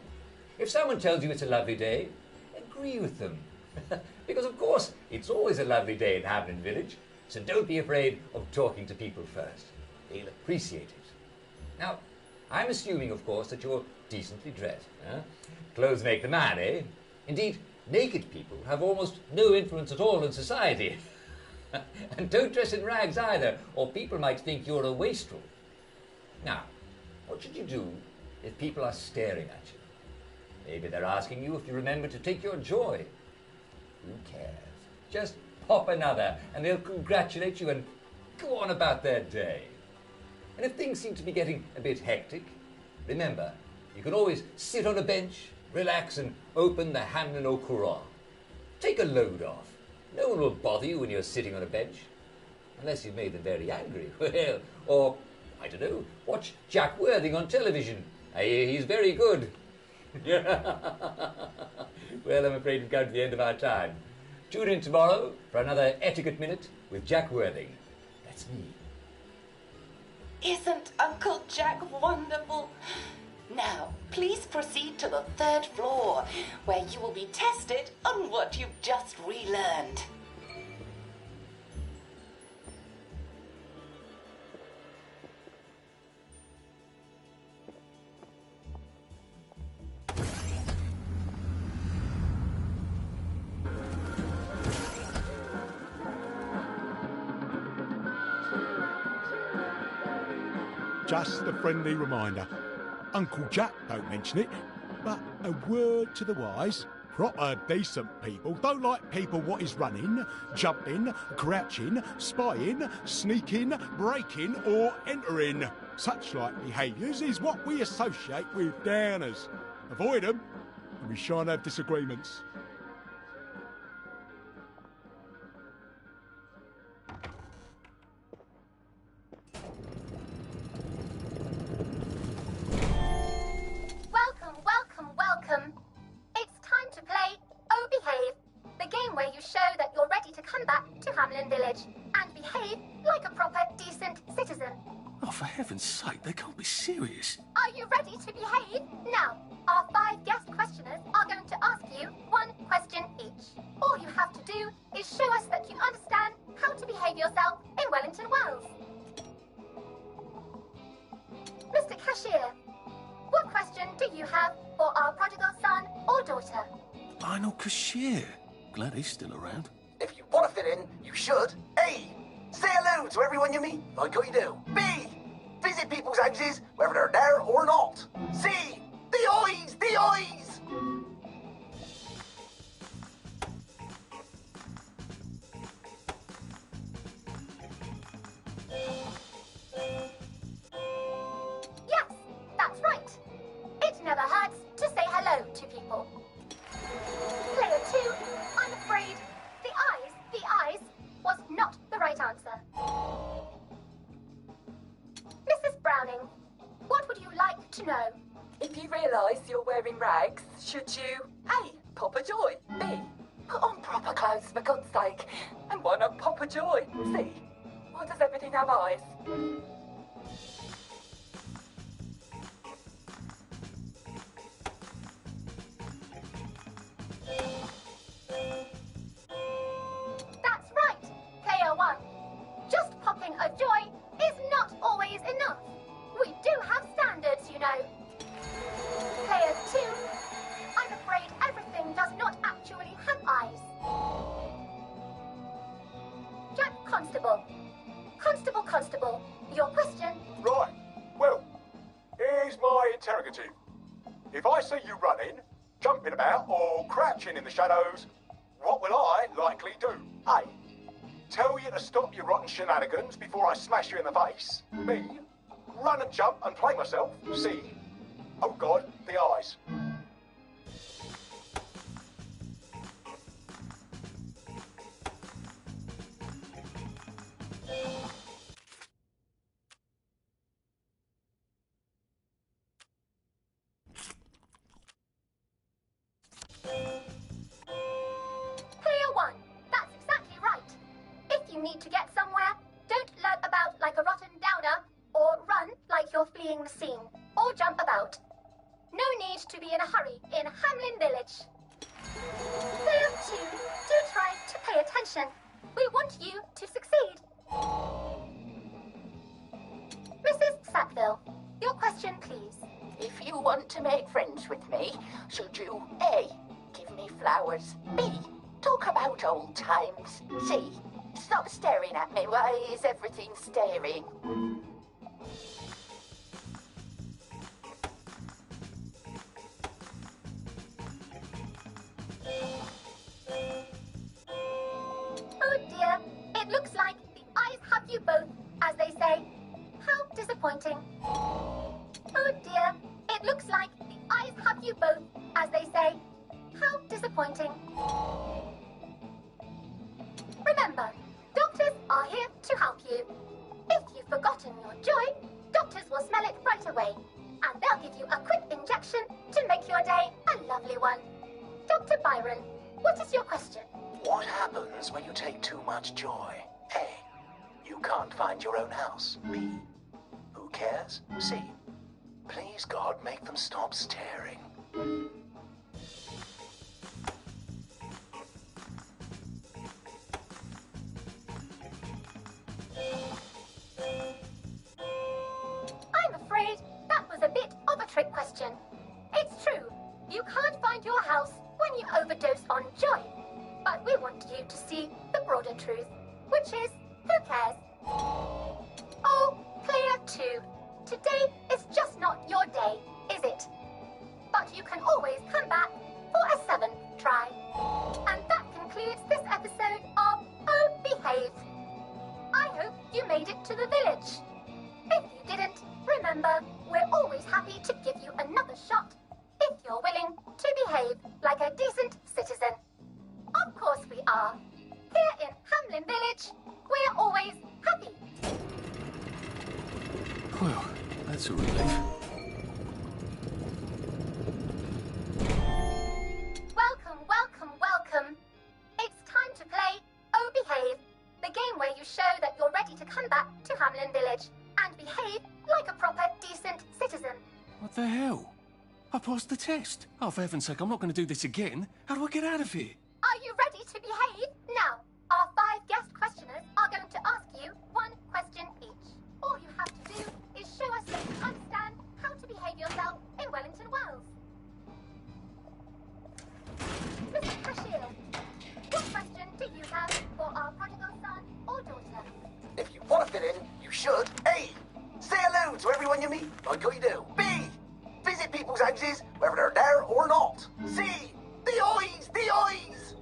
S15: If someone tells you it's a lovely day, agree with them. Because of course, it's always a lovely day in Hamlin Village, so don't be afraid of talking to people first. They'll appreciate it. Now, I'm assuming, of course, that you're decently dressed. Huh? Clothes make the man, eh? Indeed, naked people have almost no influence at all in society. And don't dress in rags either, or people might think you're a wastrel. Now, what should you do if people are staring at you? Maybe they're asking you if you remember to take your joy. Who cares? Just pop another, and they'll congratulate you and go on about their day. And if things seem to be getting a bit hectic, remember, you can always sit on a bench, relax, and open the Hamlin au Courant. Take a load off. No one will bother you when you're sitting on a bench. Unless you've made them very angry. Well, or, I don't know, watch Jack Worthing on television. I hear he's very good. Well, I'm afraid we've come to the end of our time. Tune in tomorrow for another Etiquette Minute with Jack Worthing. That's me.
S14: Isn't Uncle Jack wonderful? Now, please proceed to the 3rd floor, where you will be tested on what you've just relearned.
S11: Just a friendly reminder. Uncle Jack don't mention it, but a word to the wise. Proper decent people don't like people what is running, jumping, crouching, spying, sneaking, breaking or entering. Such like behaviours is what we associate with downers. Avoid them and we shan't have disagreements.
S16: Welcome. It's time to play Oh Behave, the game where you show that you're ready to come back to Hamlin Village and behave like a proper, decent citizen.
S1: Oh, for heaven's sake, they can't be serious.
S16: Are you ready to behave? Now, our 5 guest questioners are going to ask you 1 question each. All you have to do is show us that you understand how to behave yourself in Wellington, Wales. Mr. Cashier, what question do you have for our prodigal son or daughter?
S1: Lionel Cashier. Glad he's still around.
S17: If you want to fit in, you should. A. Say hello to everyone you meet, like how you do. B. Visit people's houses, whether they're there or not. C. The eyes! The eyes!
S16: Yes, that's right. It never hurts to say hello to people. Player 2, I'm afraid the eyes was not the right answer. Mrs. Browning, what would you like to know?
S18: If you realise you're wearing rags, should you A. Pop a joy, B. Put on proper clothes for God's sake, and why not pop a joy, C. Why does everything have eyes?
S16: That's right, Player 1. Just popping a joy is not always enough. We do have standards, you know. Player 2, I'm afraid everything does not actually have eyes. Jack Constable. Constable, you're
S11: crouching in the shadows, what will I likely do? A. Tell you to stop your rotten shenanigans before I smash you in the face. B. Run and jump and play myself. C. Oh God, the eyes.
S16: Player 1, that's exactly right. If you need to get somewhere, don't lurk about like a rotten downer, or run like you're fleeing the scene, or jump about. No need to be in a hurry in Hamlin Village. Player 2, do try to pay attention. We want you to succeed. Mrs. Sackville, your question, please.
S18: If you want to make friends with me, should you A. give me flowers, B. talk about old times, C. stop staring at me, why is everything staring?
S16: Oh dear, it looks like the eyes have you both, as they say. How disappointing. Oh dear, it looks like the eyes have you both, as they say. How disappointing. Remember, doctors are here to help you. If you've forgotten your joy, doctors will smell it right away, and they'll give you a quick injection to make your day a lovely one. Dr. Byron, what is your question?
S17: What happens when you take too much joy? A. You can't find your own house. B. Who cares? C. Please, God, make them stop staring.
S16: I'm afraid that was a bit of a trick question. It's true, you can't find your house when you overdose on joy. But we want you to see the broader truth, which is, who cares? Oh, player 2, today is just not your day, is it? But you can always come back for a 7th try. And that concludes this episode of Oh Behave. I hope you made it to the village. If you didn't, remember, we're always happy to give you another shot if you're willing to behave like a decent citizen. Of course we are. Here in Hamlin Village, we're always happy.
S1: Well, that's a relief.
S16: Welcome, welcome, welcome. It's time to play Oh Behave, the game where you show that you're ready to come back to Hamlin Village and behave like a proper, decent citizen.
S1: What the hell? I passed the test. Oh, for heaven's sake, I'm not going to do this again. How do I get out of here?
S16: Are you ready to behave? Now, our 5 guest questioners are going to ask you 1 question each. All you have to do is show us that you understand how to behave yourself in Wellington Wells. Mr. Cashier, what question do you have for our prodigal son or daughter?
S17: If you want to fit in, you should. A. Say hello to everyone you meet, like you do. B. Visit people's houses, whether they're there or not. C. The eyes! The eyes!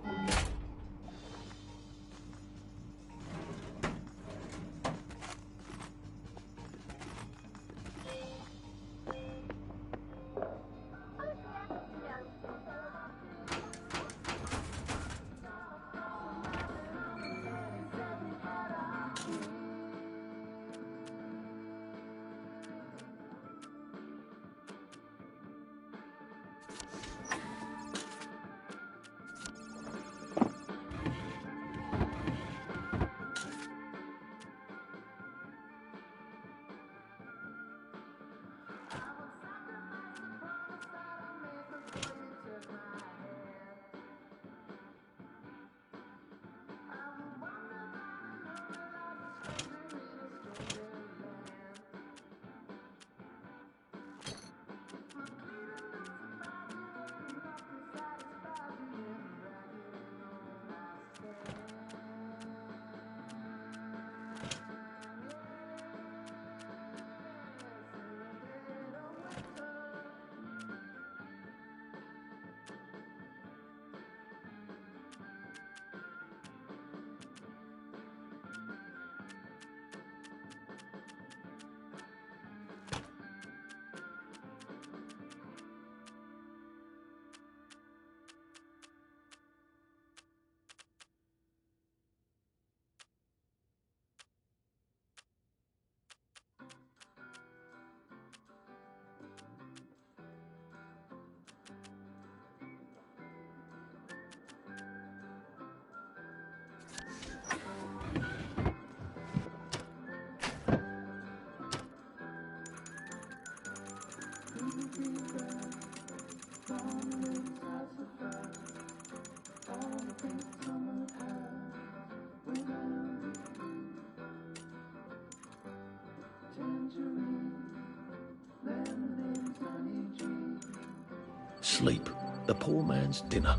S1: sleep. The poor man's dinner.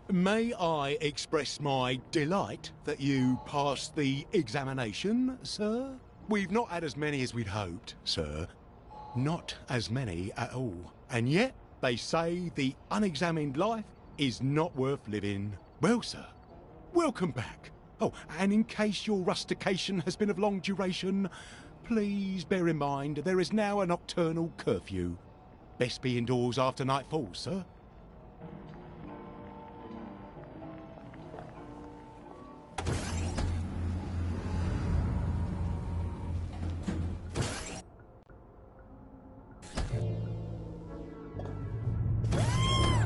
S11: May I express my delight that you passed the examination, sir? We've not had as many as we'd hoped, sir. Not as many at all. And yet, they say the unexamined life is not worth living. Well, sir, welcome back. Oh, and in case your rustication has been of long duration, please bear in mind there is now a nocturnal curfew. Best be indoors after nightfall, sir.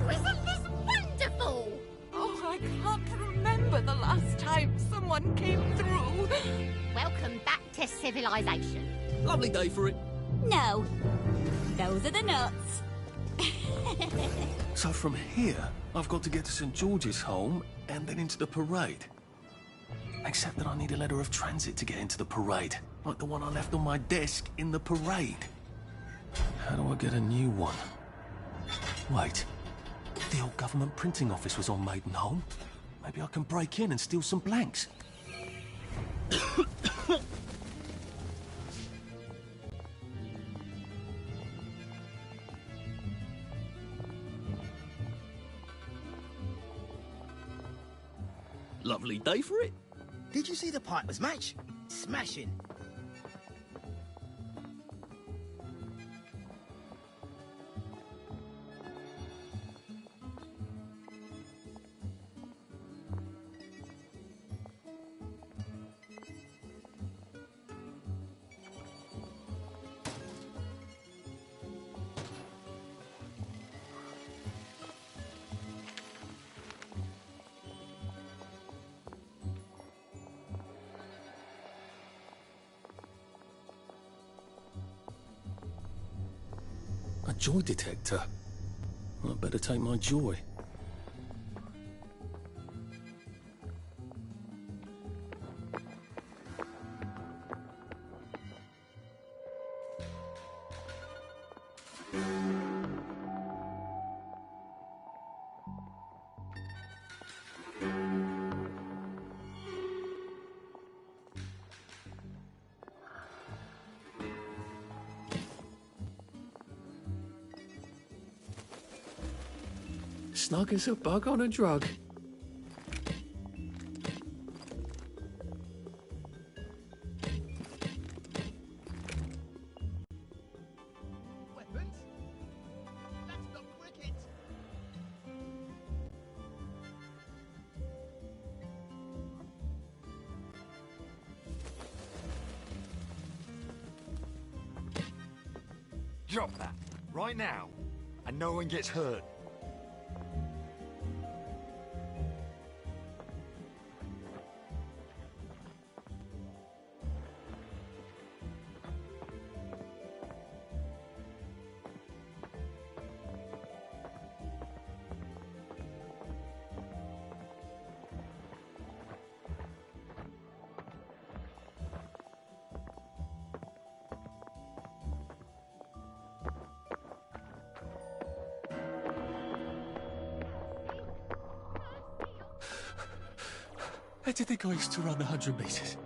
S16: Isn't this wonderful?
S19: Oh, I can't remember the last time someone came through.
S16: Welcome back to civilization.
S1: Lovely day for it.
S13: No. Those are the nuts.
S1: So from here, I've got to get to St. George's home and then into the parade. Except that I need a letter of transit to get into the parade, like the one I left on my desk in the parade. How do I get a new one? Wait, the old government printing office was on Maidenholm. Maybe I can break in and steal some blanks. Lovely day for it.
S5: Did you see the Piper's match? Smashing.
S1: A joy detector. I better take my joy. Snug as a bug on a drug.
S5: Weapons? That's not cricket.
S20: Drop that, right now, and no one gets hurt.
S1: How do you think I used to run the 100 metres?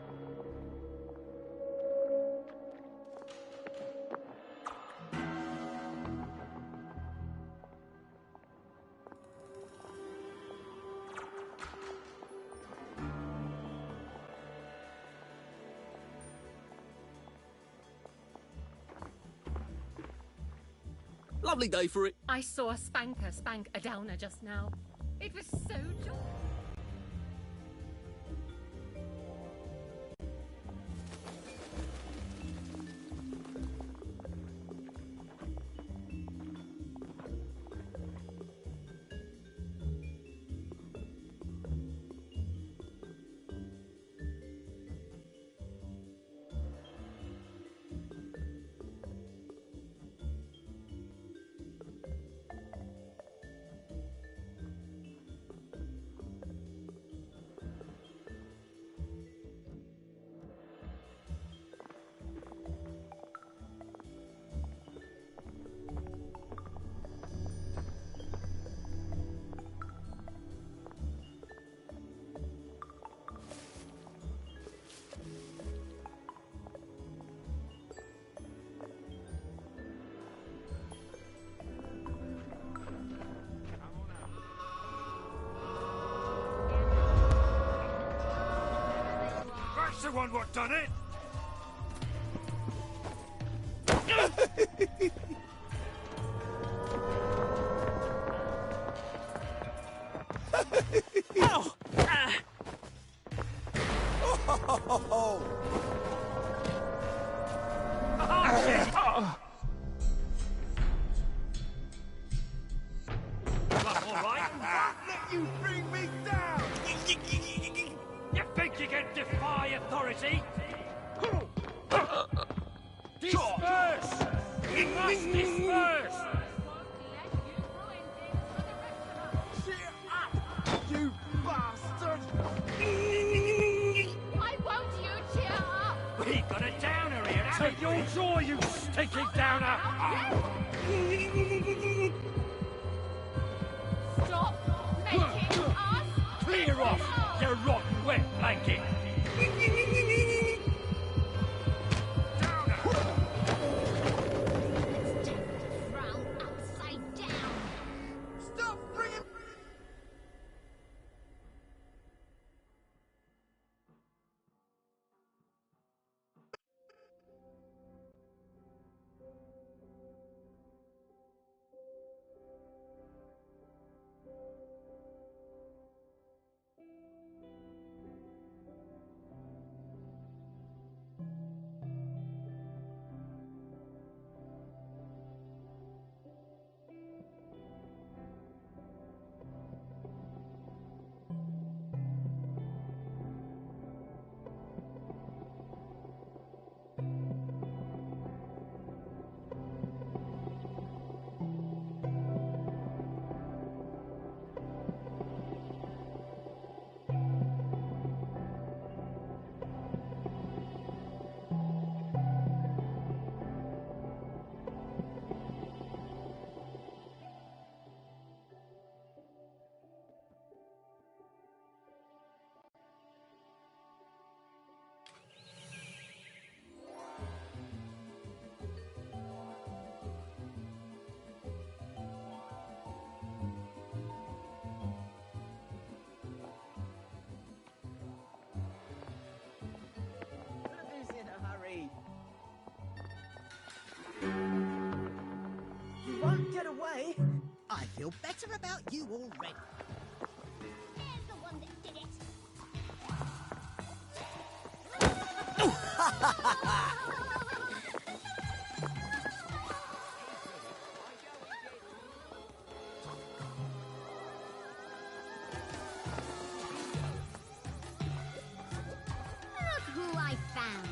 S1: Lovely day for it.
S21: I saw a spanker spank a downer just now. It was so jolly.
S20: one what done it.
S12: Ow!
S20: Oh!
S12: All right. Let you bring me down. You think you can defy authority? Disperse! You must disperse! You bastard!
S16: Why won't you cheer up?
S12: We got a downer here. Take your jaw, you stinking downer!
S16: Stop making us
S12: Clear off, you rotten wet blanket!
S16: Stop bringing.
S4: Who's in a hurry? You won't get away.
S22: I feel better about you already.
S16: Here's the one that did it.
S23: Look who I found.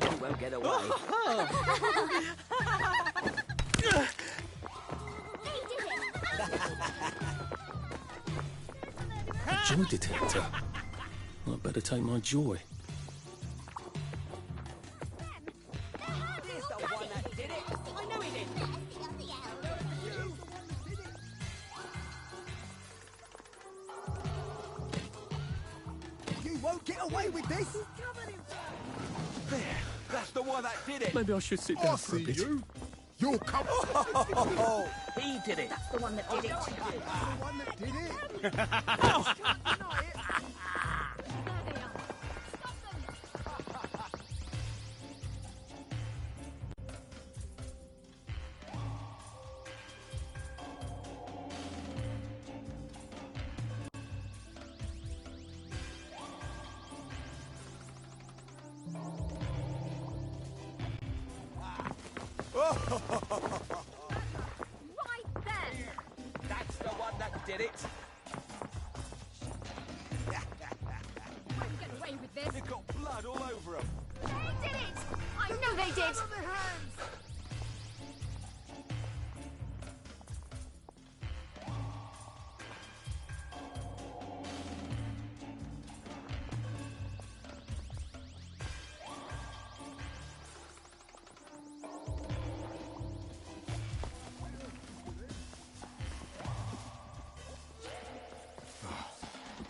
S4: You won't get away.
S1: Joy detector. I better take my joy.
S4: Here's the one that did it. I know he did.
S22: You won't get away with this.
S20: There, that's the one that did it.
S1: Maybe I should sit down for a bit.
S22: You'll come.
S4: He did it.
S23: That's the one that did it.
S22: The one that did it.
S23: Right there.
S4: That's the one that did it.
S23: Won't get away with this.
S20: They've got blood all over them.
S16: They did it! I know they did!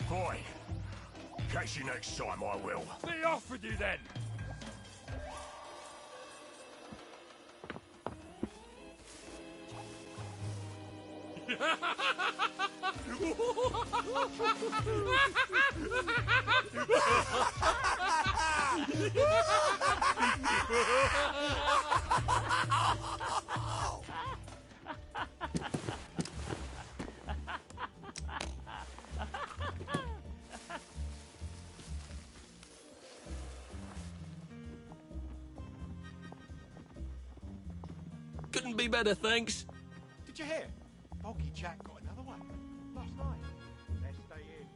S20: Boy, catch you next time, I will.
S12: Be off with you then!
S1: Couldn't be better, thanks.
S11: Did you hear? Boggy Jack got another one last night. Let's stay in.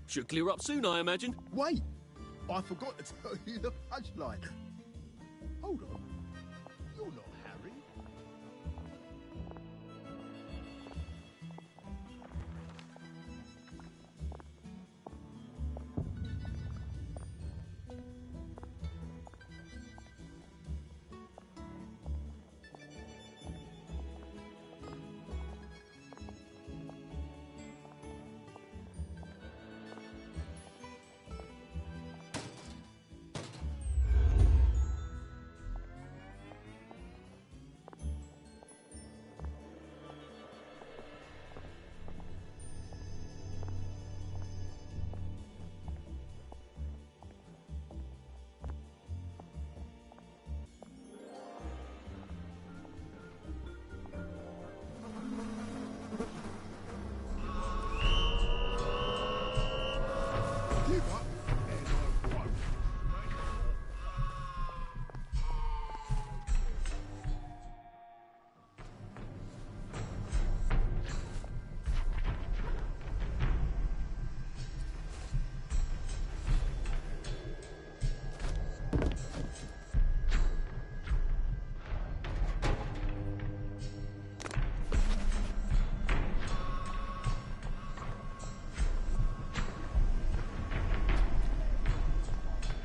S1: Should clear up soon, I imagine.
S22: Wait, I forgot to tell you the punchline. Hold on, you're not Harry.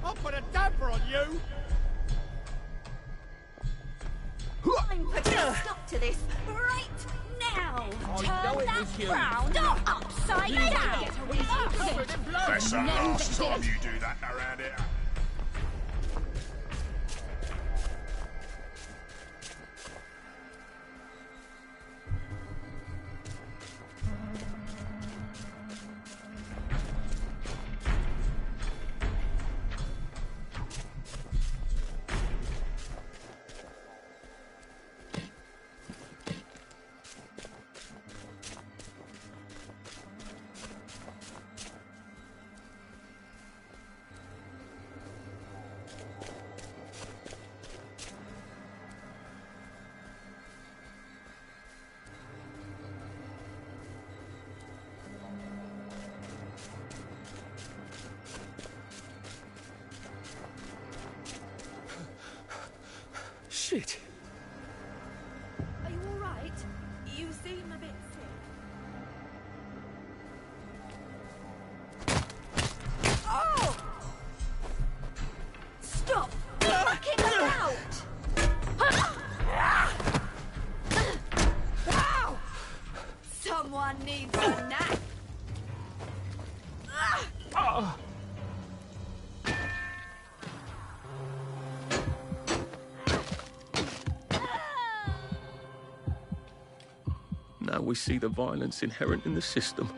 S7: I'll put a damper on you!
S19: I'm putting a stop to this right now.
S4: I
S19: Turn
S4: know it
S19: that
S4: was you.
S19: frown upside down.
S20: That's the
S19: No,
S20: last
S19: that
S20: time
S19: did.
S20: you do that around here.
S1: Shit.
S19: Are you all right? You seem a bit sick. Oh! Stop fucking out! Ow! Someone needs a nap.
S1: Now we see the violence inherent in the system.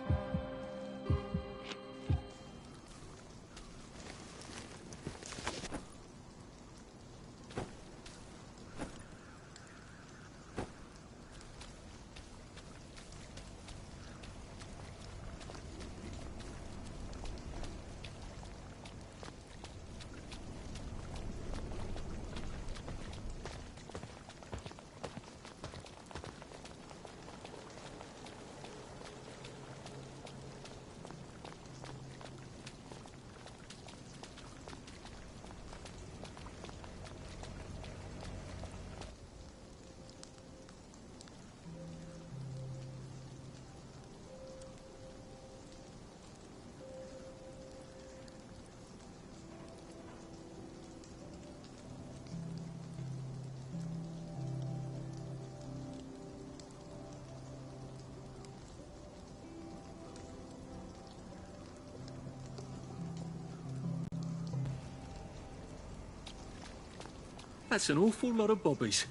S1: That's an awful lot of bobbies.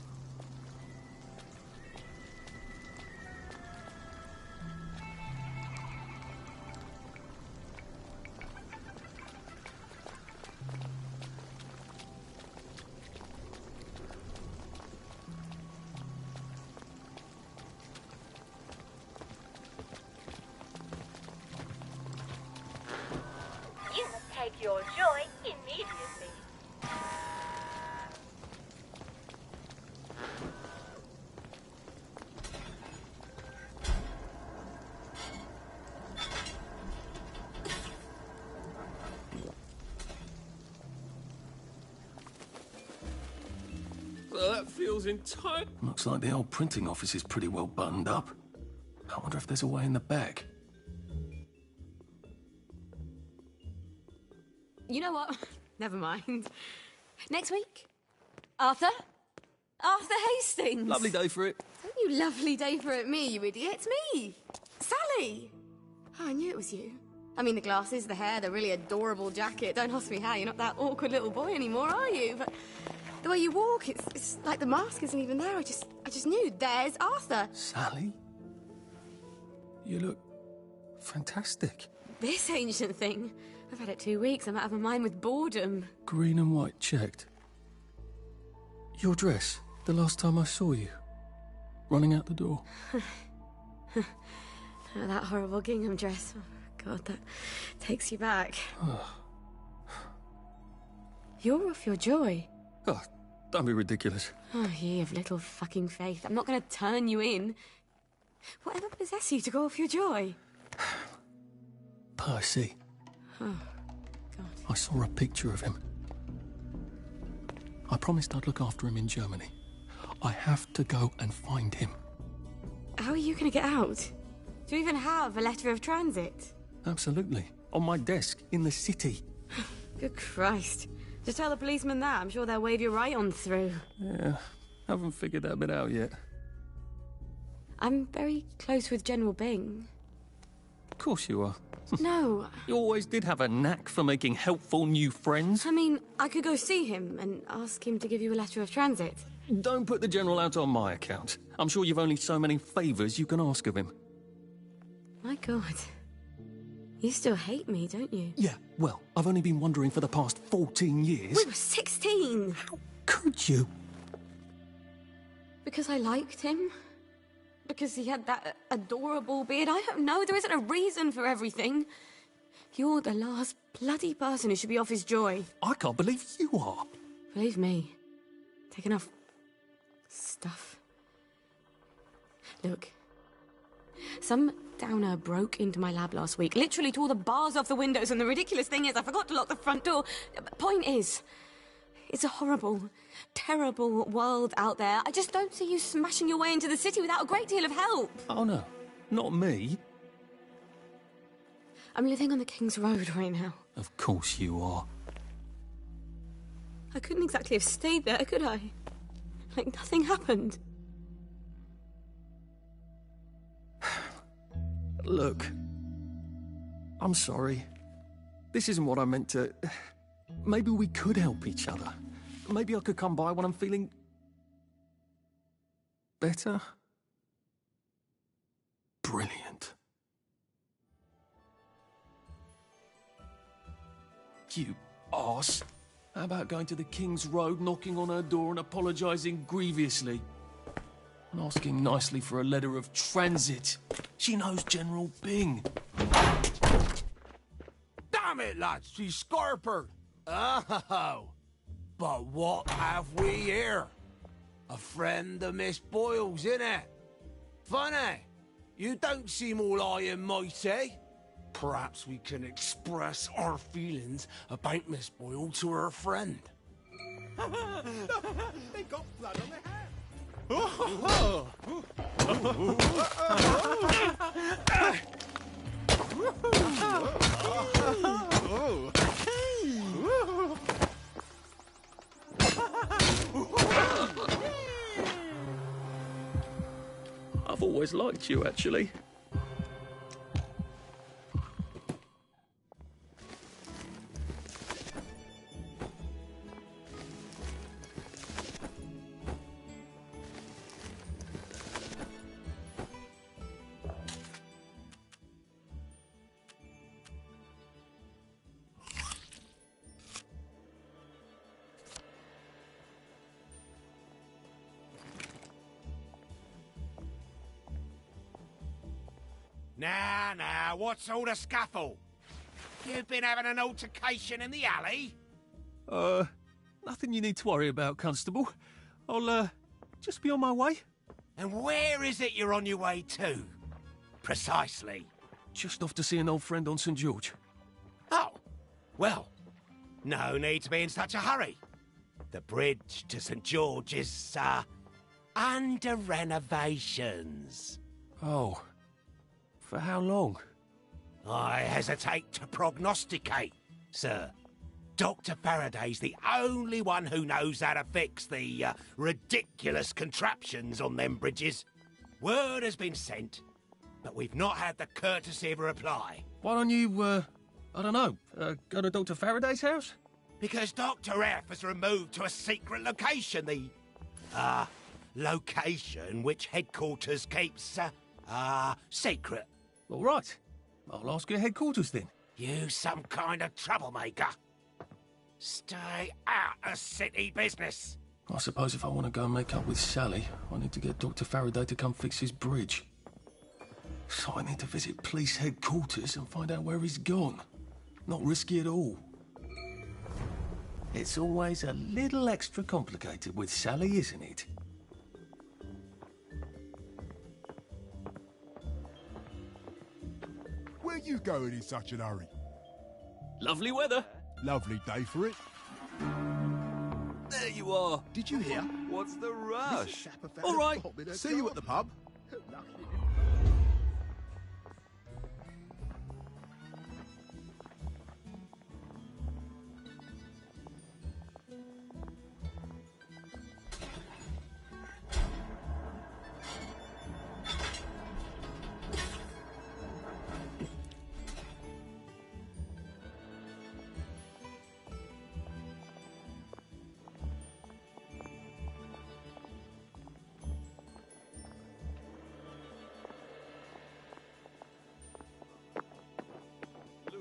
S16: You must take your joy immediately.
S1: Well, that feels entire. Looks like the old printing office is pretty well buttoned up. I wonder if there's a way in the back.
S2: You know what? Never mind. Next week? Arthur? Arthur Hastings!
S1: Lovely day for it.
S2: Don't you lovely day for it, me, you idiot. It's me! Sally! Oh, I knew it was you. I mean, the glasses, the hair, the really adorable jacket. Don't ask me how. You're not that awkward little boy anymore, are you? But the way you walk, it's like the mask isn't even there. I just knew. There's Arthur.
S1: Sally? You look fantastic.
S2: This ancient thing. I've had it 2 weeks. I'm out of my mind with boredom.
S1: Green and white checked. Your dress, the last time I saw you. Running out the door.
S2: Oh, that horrible gingham dress. Oh, God, that takes you back. You're off your joy.
S1: Oh, don't be ridiculous.
S2: Oh, ye of little fucking faith. I'm not going to turn you in. Whatever possessed you to go off your joy?
S1: Percy.
S2: Oh,
S1: I saw a picture of him. I promised I'd look after him in Germany. I have to go and find him.
S2: how are you going to get out? Do you even have a letter of transit?
S1: Absolutely. On my desk, in the city.
S2: Good Christ. Just tell the policeman that. I'm sure they'll wave you right on through.
S1: Yeah, haven't figured that bit out yet.
S2: I'm very close with General Bing.
S1: Of course you are.
S2: No.
S1: You always did have a knack for making helpful new friends.
S2: I mean, I could go see him and ask him to give you a letter of transit.
S1: Don't put the General out on my account. I'm sure you've only so many favours you can ask of him.
S2: My God. You still hate me, don't you?
S1: Yeah, well, I've only been wondering for the past 14 years.
S2: We were 16!
S1: How could you?
S2: Because I liked him? Because he had that adorable beard? I don't know. There isn't a reason for everything. You're the last bloody person who should be off his joy.
S1: I can't believe you are.
S2: Believe me. Take enough stuff. Look. Some downer broke into my lab last week, literally tore the bars off the windows, and the ridiculous thing is I forgot to lock the front door. Point is, it's a horrible, terrible world out there. I just don't see you smashing your way into the city without a great deal of help.
S1: Oh, no. Not me.
S2: I'm living on the King's Road right now.
S1: Of course you are.
S2: I couldn't exactly have stayed there, could I? Like nothing happened.
S1: Look, I'm sorry. This isn't what I meant to... Maybe we could help each other. Maybe I could come by when I'm feeling... better? Brilliant. You arse. How about going to the King's Road, knocking on her door and apologising grievously? And asking nicely for a letter of transit. She knows General Bing.
S7: Damn it, lads, she's scarpered. Oh, but what have we here? A friend of Miss Boyle's, innit? Funny, you don't seem all high and mighty. Perhaps we can express our feelings about Miss Boyle to her friend.
S22: They got blood on their hands.
S1: I've always liked you, actually.
S7: Now, what's all the scuffle? You've been having an altercation in the alley?
S1: Nothing you need to worry about, Constable. I'll, just be on my way.
S7: And where is it you're on your way to? Precisely.
S1: Just off to see an old friend on St. George.
S7: Oh, well, no need to be in such a hurry. The bridge to St. George is, under renovations.
S1: Oh. For how long?
S7: I hesitate to prognosticate, sir. Dr. Faraday's the only one who knows how to fix the ridiculous contraptions on them bridges. Word has been sent, but we've not had the courtesy of a reply.
S1: Why don't you, I don't know, go to Dr. Faraday's house?
S7: Because Dr. F has removed to a secret location, the, location which headquarters keeps, secret.
S1: All right. I'll ask your headquarters then.
S7: You some kind of troublemaker. Stay out of city business.
S1: I suppose if I want to go and make up with Sally, I need to get Dr. Faraday to come fix his bridge. So I need to visit police headquarters and find out where he's gone. Not risky at all. It's always a little extra complicated with Sally, isn't it?
S22: Where you going in such a hurry?
S1: Lovely weather.
S22: Lovely day for it.
S3: There you are.
S22: Did you hear?
S3: What's the rush?
S22: All right. See you at the pub.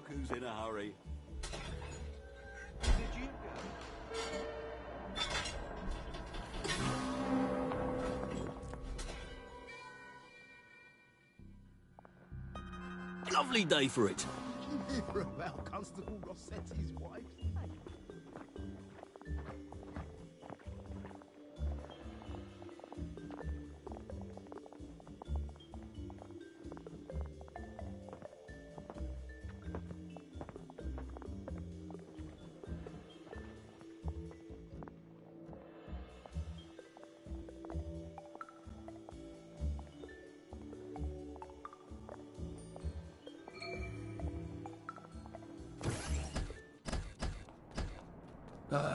S3: Who's in a hurry?
S1: Lovely day for it.
S22: You hear about Constable Rossetti's wife?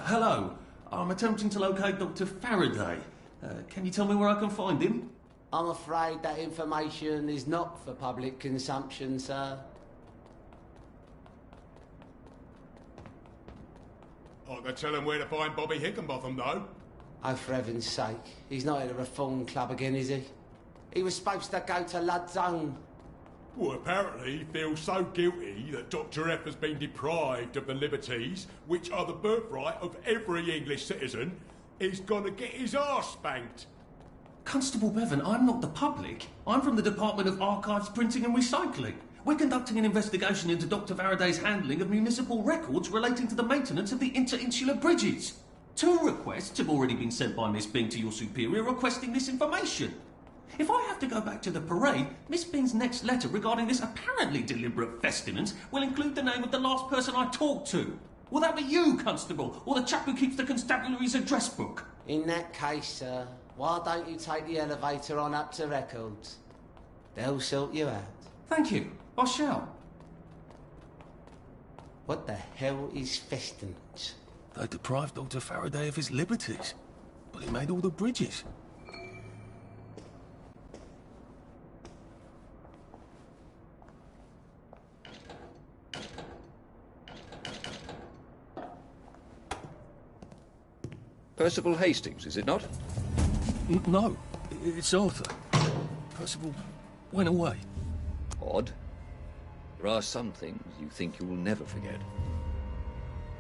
S1: Hello. I'm attempting to locate Dr. Faraday. Can you tell me where I can find him?
S9: I'm afraid that information is not for public consumption, sir.
S11: I can tell him where to find Bobby Hickenbotham, though.
S9: Oh, for heaven's sake. He's not at a reform club again, is he? He was supposed to go to Lud's Own.
S11: Well, apparently he feels so guilty that Dr. F has been deprived of the liberties which are the birthright of every English citizen, he's gonna get his arse spanked.
S1: Constable Bevan, I'm not the public. I'm from the Department of Archives, Printing and Recycling. We're conducting an investigation into Dr. Faraday's handling of municipal records relating to the maintenance of the inter-insular bridges. 2 requests have already been sent by Miss Bing to your superior requesting this information. If I have to go back to the parade, Miss Bing's next letter regarding this apparently deliberate festinance will include the name of the last person I talked to. Will that be you, Constable, or the chap who keeps the constabulary's address book?
S9: In that case, sir, why don't you take the elevator on up to records? They'll sort you out.
S1: Thank you. I shall.
S9: What the hell is festinance?
S1: They deprived Dr. Faraday of his liberties, but he made all the bridges.
S3: Percival Hastings, is it not?
S1: No, it's Arthur. Percival went away.
S3: Odd. There are some things you think you will never forget.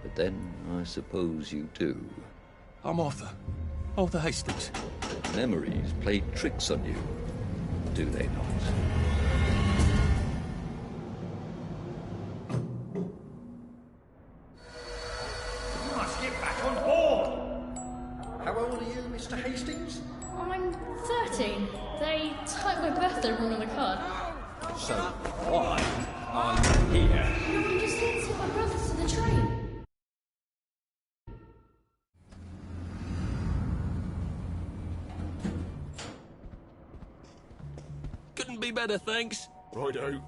S3: But then, I suppose you do.
S1: I'm Arthur. Arthur Hastings.
S3: Memories play tricks on you, do they not? So, why are you here?
S23: No, I'm just here to take my brothers to the train.
S1: Couldn't be better, thanks.
S20: Righto.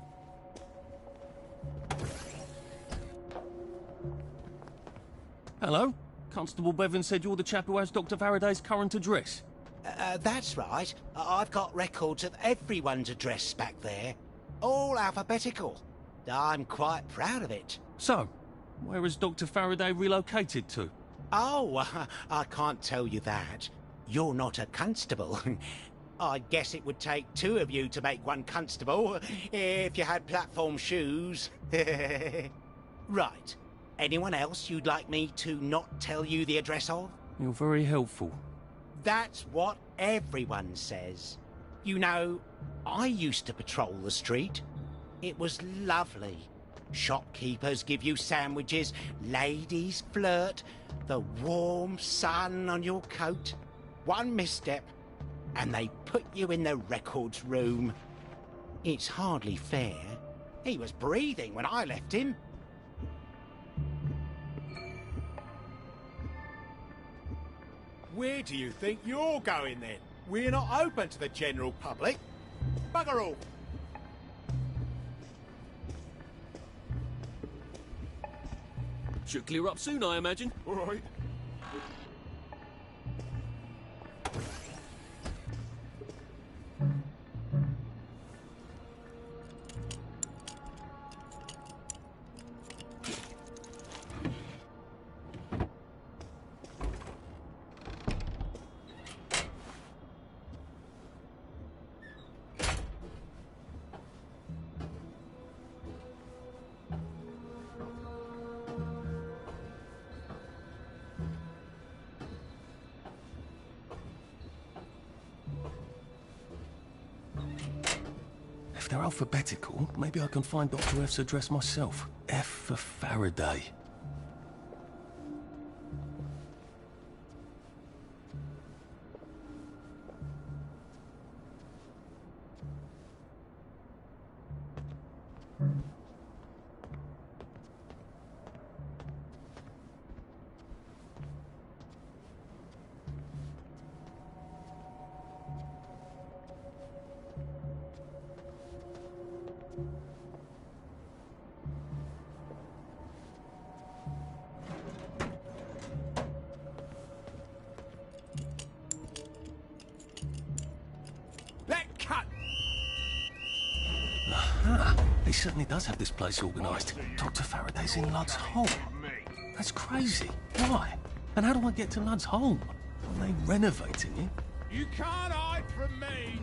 S1: Hello? Constable Bevan said you're the chap who has Dr. Faraday's current address.
S9: That's right. I've got records of everyone's address back there. All alphabetical. I'm quite proud of it.
S1: So, where has Dr. Faraday relocated to?
S9: Oh, I can't tell you that. You're not a constable. I guess it would take two of you to make one constable, if you had platform shoes. Right. Anyone else you'd like me to not tell you the address of?
S1: You're very helpful.
S9: That's what everyone says. You know, I used to patrol the street. It was lovely. Shopkeepers give you sandwiches, ladies flirt, the warm sun on your coat. One misstep, and they put you in the records room. It's hardly fair. He was breathing when I left him.
S11: Where do you think you're going then? We're not open to the general public. Bugger all.
S1: Should clear up soon, I imagine.
S20: All right.
S1: If they're alphabetical, maybe I can find Dr. F's address myself. F for Faraday. He certainly does have this place organised. Dr. Faraday's in Lud's home. That's crazy. Why? And how do I get to Lud's home? Are they renovating it?
S11: You can't hide from me.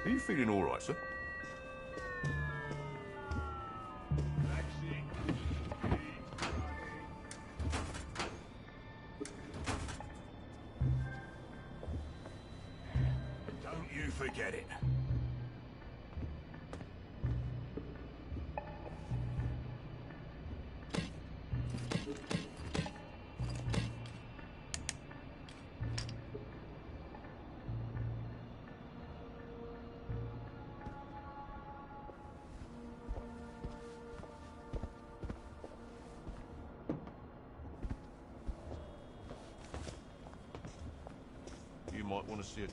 S20: Are you feeling all right, sir? Don't you forget it. You might want to see it.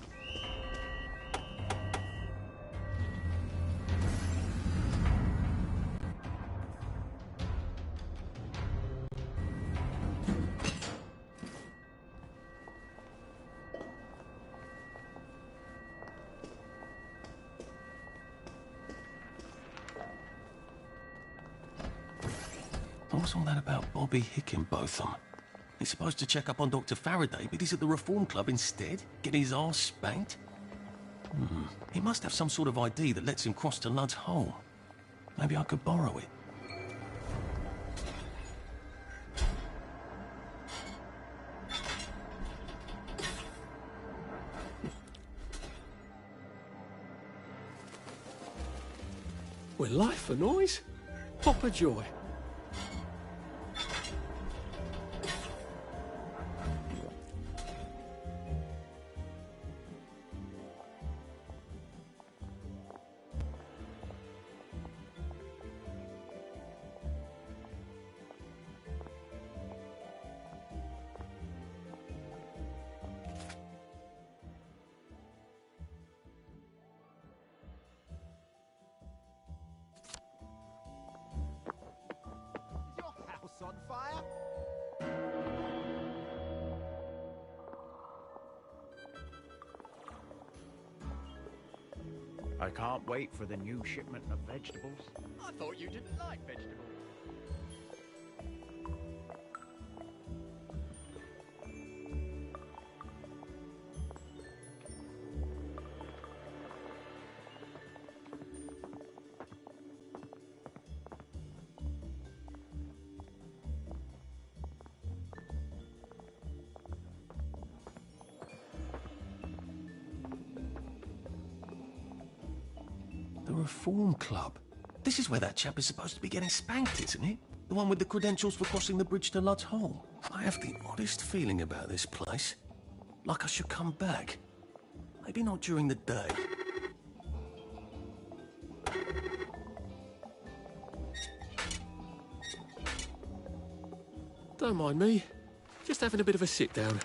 S1: What's all that about Bobby Hickenbotham? He's supposed to check up on Dr. Faraday, but he's at the Reform Club instead, getting his arse spanked. He must have some sort of ID that lets him cross to Lud's home. Maybe I could borrow it.
S6: With life for noise? Pop a joy.
S22: On fire?
S8: I can't wait for the new shipment of vegetables.
S22: I thought you didn't like vegetables.
S1: The Reform Club. This is where that chap is supposed to be getting spanked, isn't it? The one with the credentials for crossing the bridge to Lud's Hole. I have the oddest feeling about this place. Like I should come back. Maybe not during the day.
S6: Don't mind me. Just having a bit of a sit down.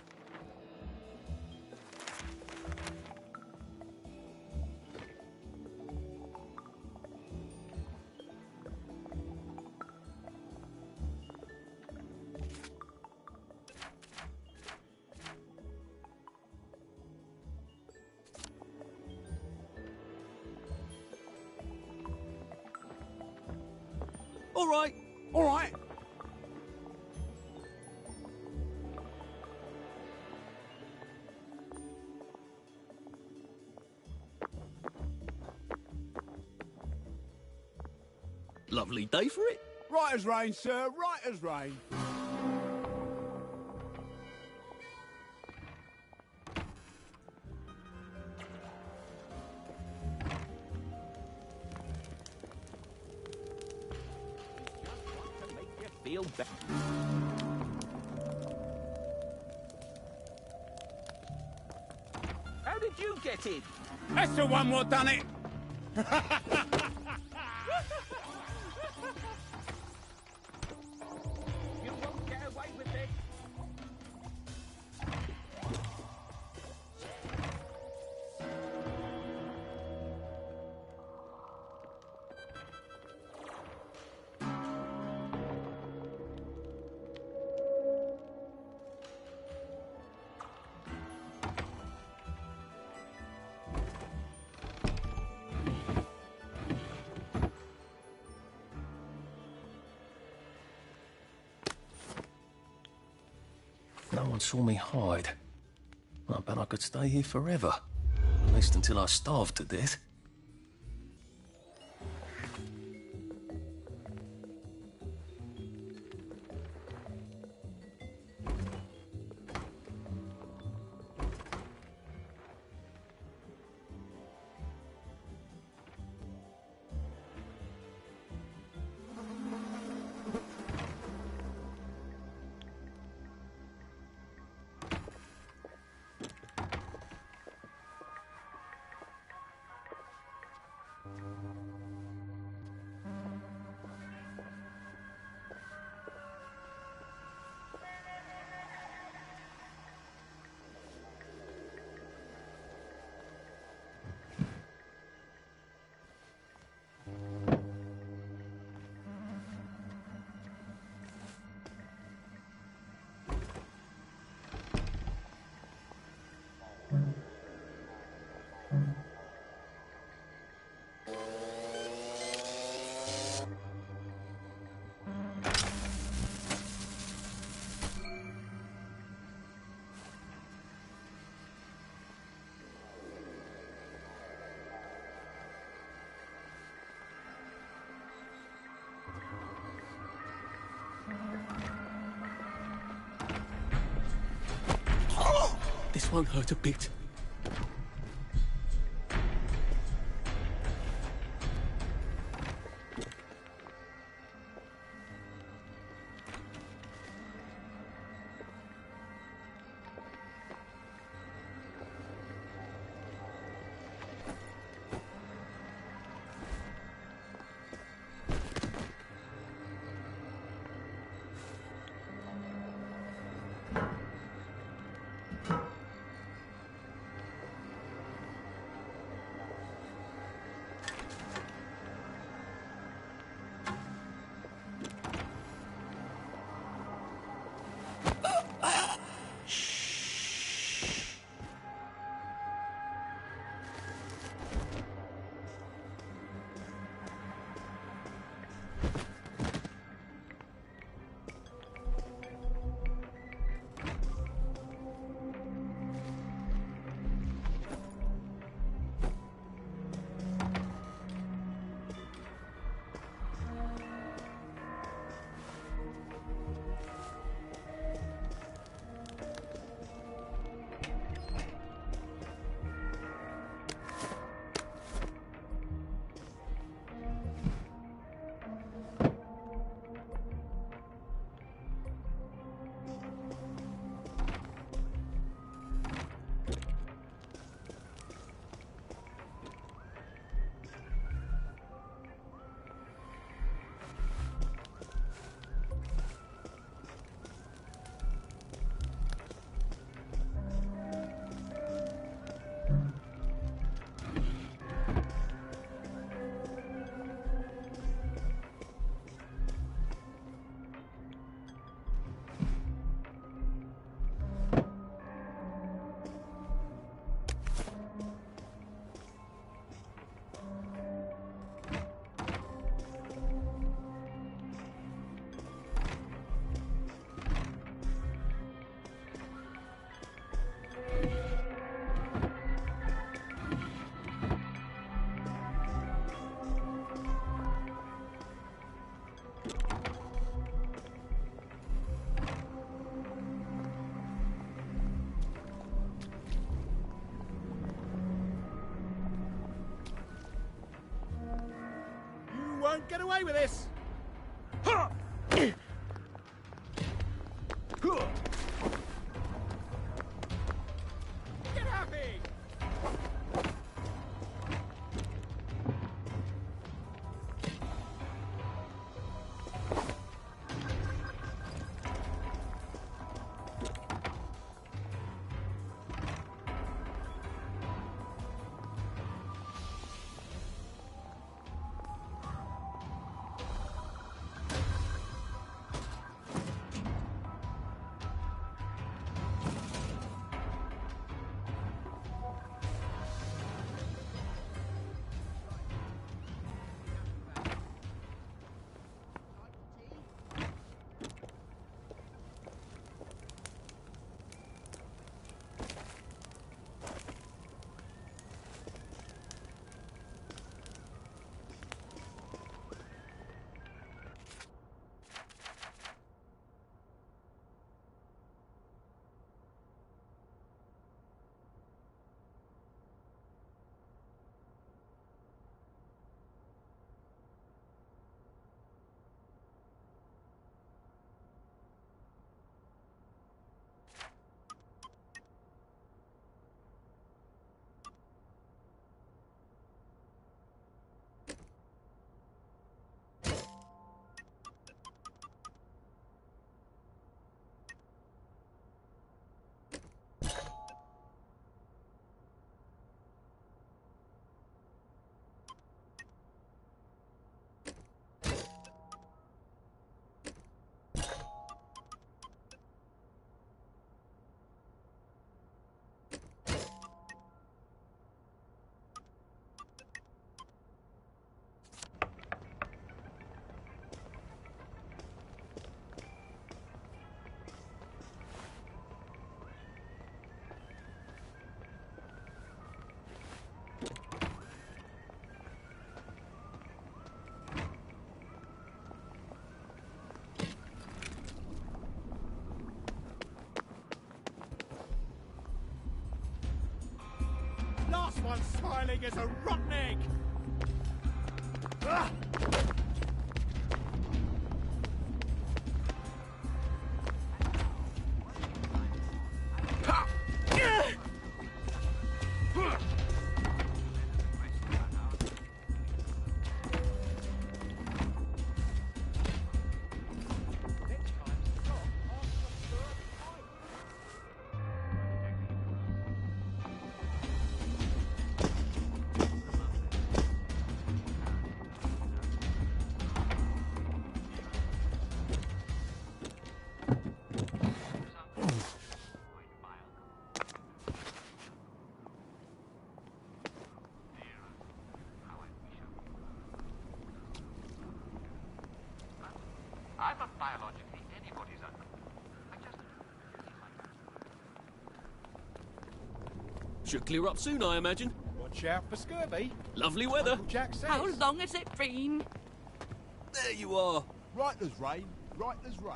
S22: All right, all right.
S1: Lovely day for it.
S22: Right as rain, sir, right as rain.
S4: Feel better. How did you get in?
S22: That's the one what done it.
S4: You won't get away with this.
S1: No one saw me hide. I bet I could stay here forever. At least until I starved to death.
S6: This won't hurt a bit.
S7: Won't get away with this. Get happy. big as a rotten egg. Ah!
S12: I'm not biologically anybody's uncle.
S1: Should clear up soon, I imagine.
S11: Watch out for scurvy.
S1: Lovely weather.
S11: Uncle Jack says.
S19: How long has it been?
S1: There you are.
S22: Right as rain, right as rain.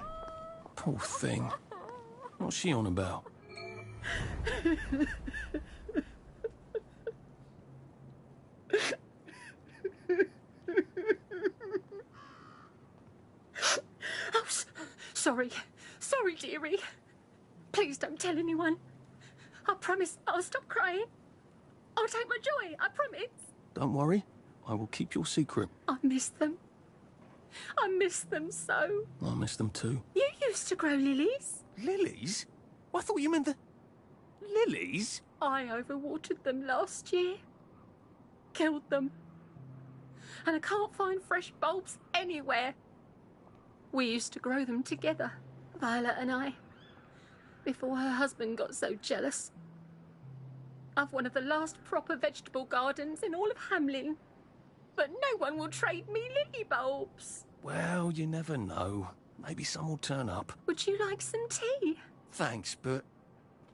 S1: Poor thing. What's she on about?
S21: Sorry. Sorry, dearie. Please don't tell anyone. I promise I'll stop crying. I'll take my joy, I promise.
S1: Don't worry. I will keep your secret.
S21: I miss them. I miss them so.
S1: I miss them too.
S21: You used to grow lilies.
S1: Lilies? I thought you meant the... Lilies?
S21: I overwatered them last year. Killed them. And I can't find fresh bulbs anywhere. We used to grow them together, Violet and I, before her husband got so jealous. I've one of the last proper vegetable gardens in all of Hamlin, but no one will trade me lily bulbs.
S1: Well, you never know. Maybe some will turn up.
S21: Would you like some tea?
S1: Thanks, but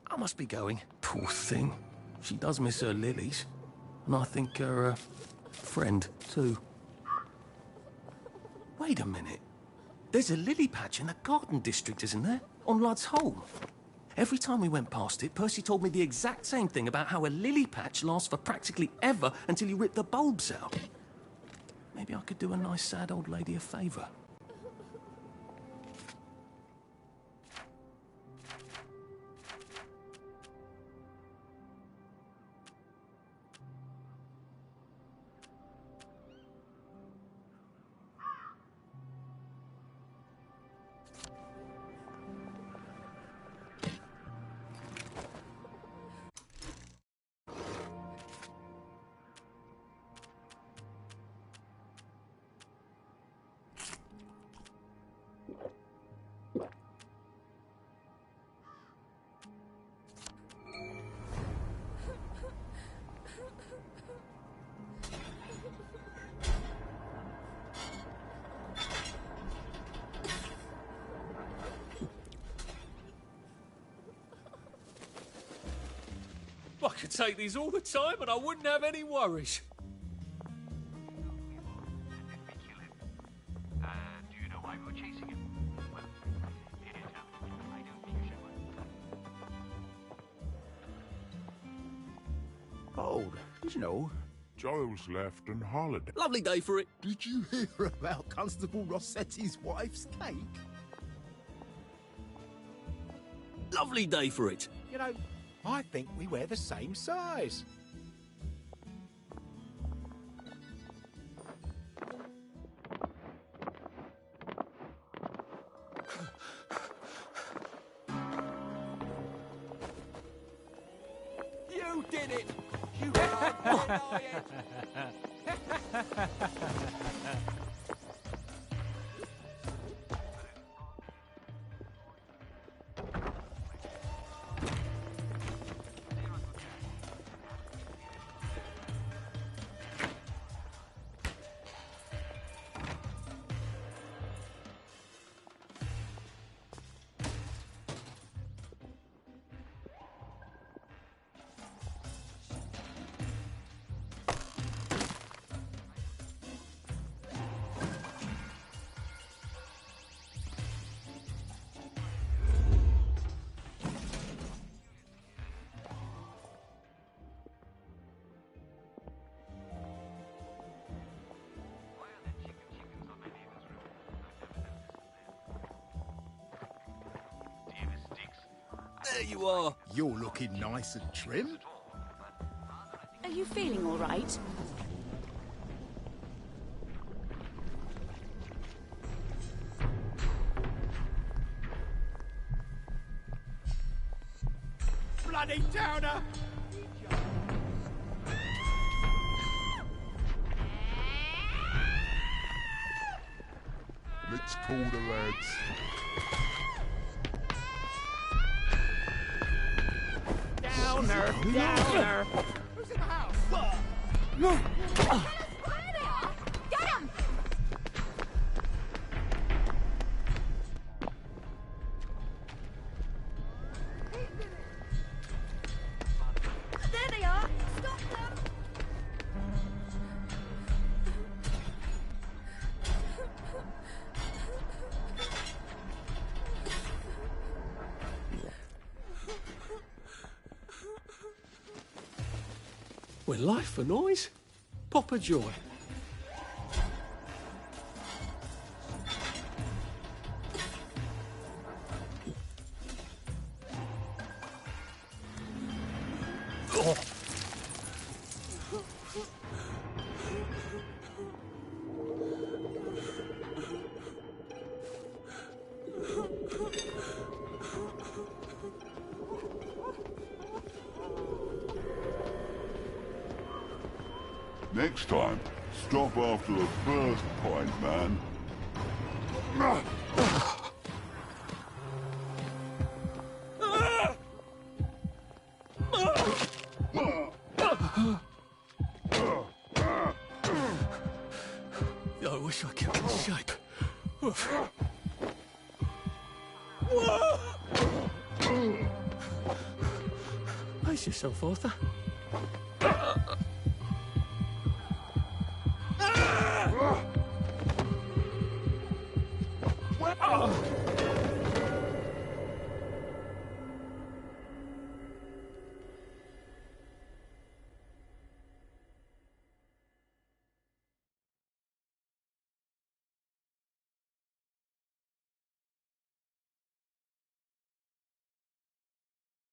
S1: I must be going. Poor thing. She does miss her lilies. And I think her friend, too. Wait a minute. There's a lily patch in the garden district, isn't there? On Ludd's Hole. Every time we went past it, Percy told me the exact same thing about how a lily patch lasts for practically ever until you rip the bulbs out. Maybe I could do a nice sad old lady a favour.
S6: I could take these all the time and I wouldn't have any worries.
S12: Do you know why we were chasing him? Well, it is happening. I don't think you should worry.
S22: Old, did you know?
S10: Giles left on holiday.
S1: Lovely day for it.
S22: Did you hear about Constable Rossetti's wife's cake?
S1: Lovely day for it.
S9: You know, I think we wear the same size.
S7: You did it! You hard-headed
S1: There you are.
S22: You're looking nice and trim.
S14: Are you feeling all right?
S7: Bloody Downer!
S10: Let's call the lads.
S7: Downer! Downer! Who's in the house?
S10: No!
S2: Get him! There they are! Stop them!
S6: Well, life for noise. Pop a joy. Oh.
S10: Next time, stop after the first pint, man.
S1: I wish I kept in shape. Pace yourself, Arthur.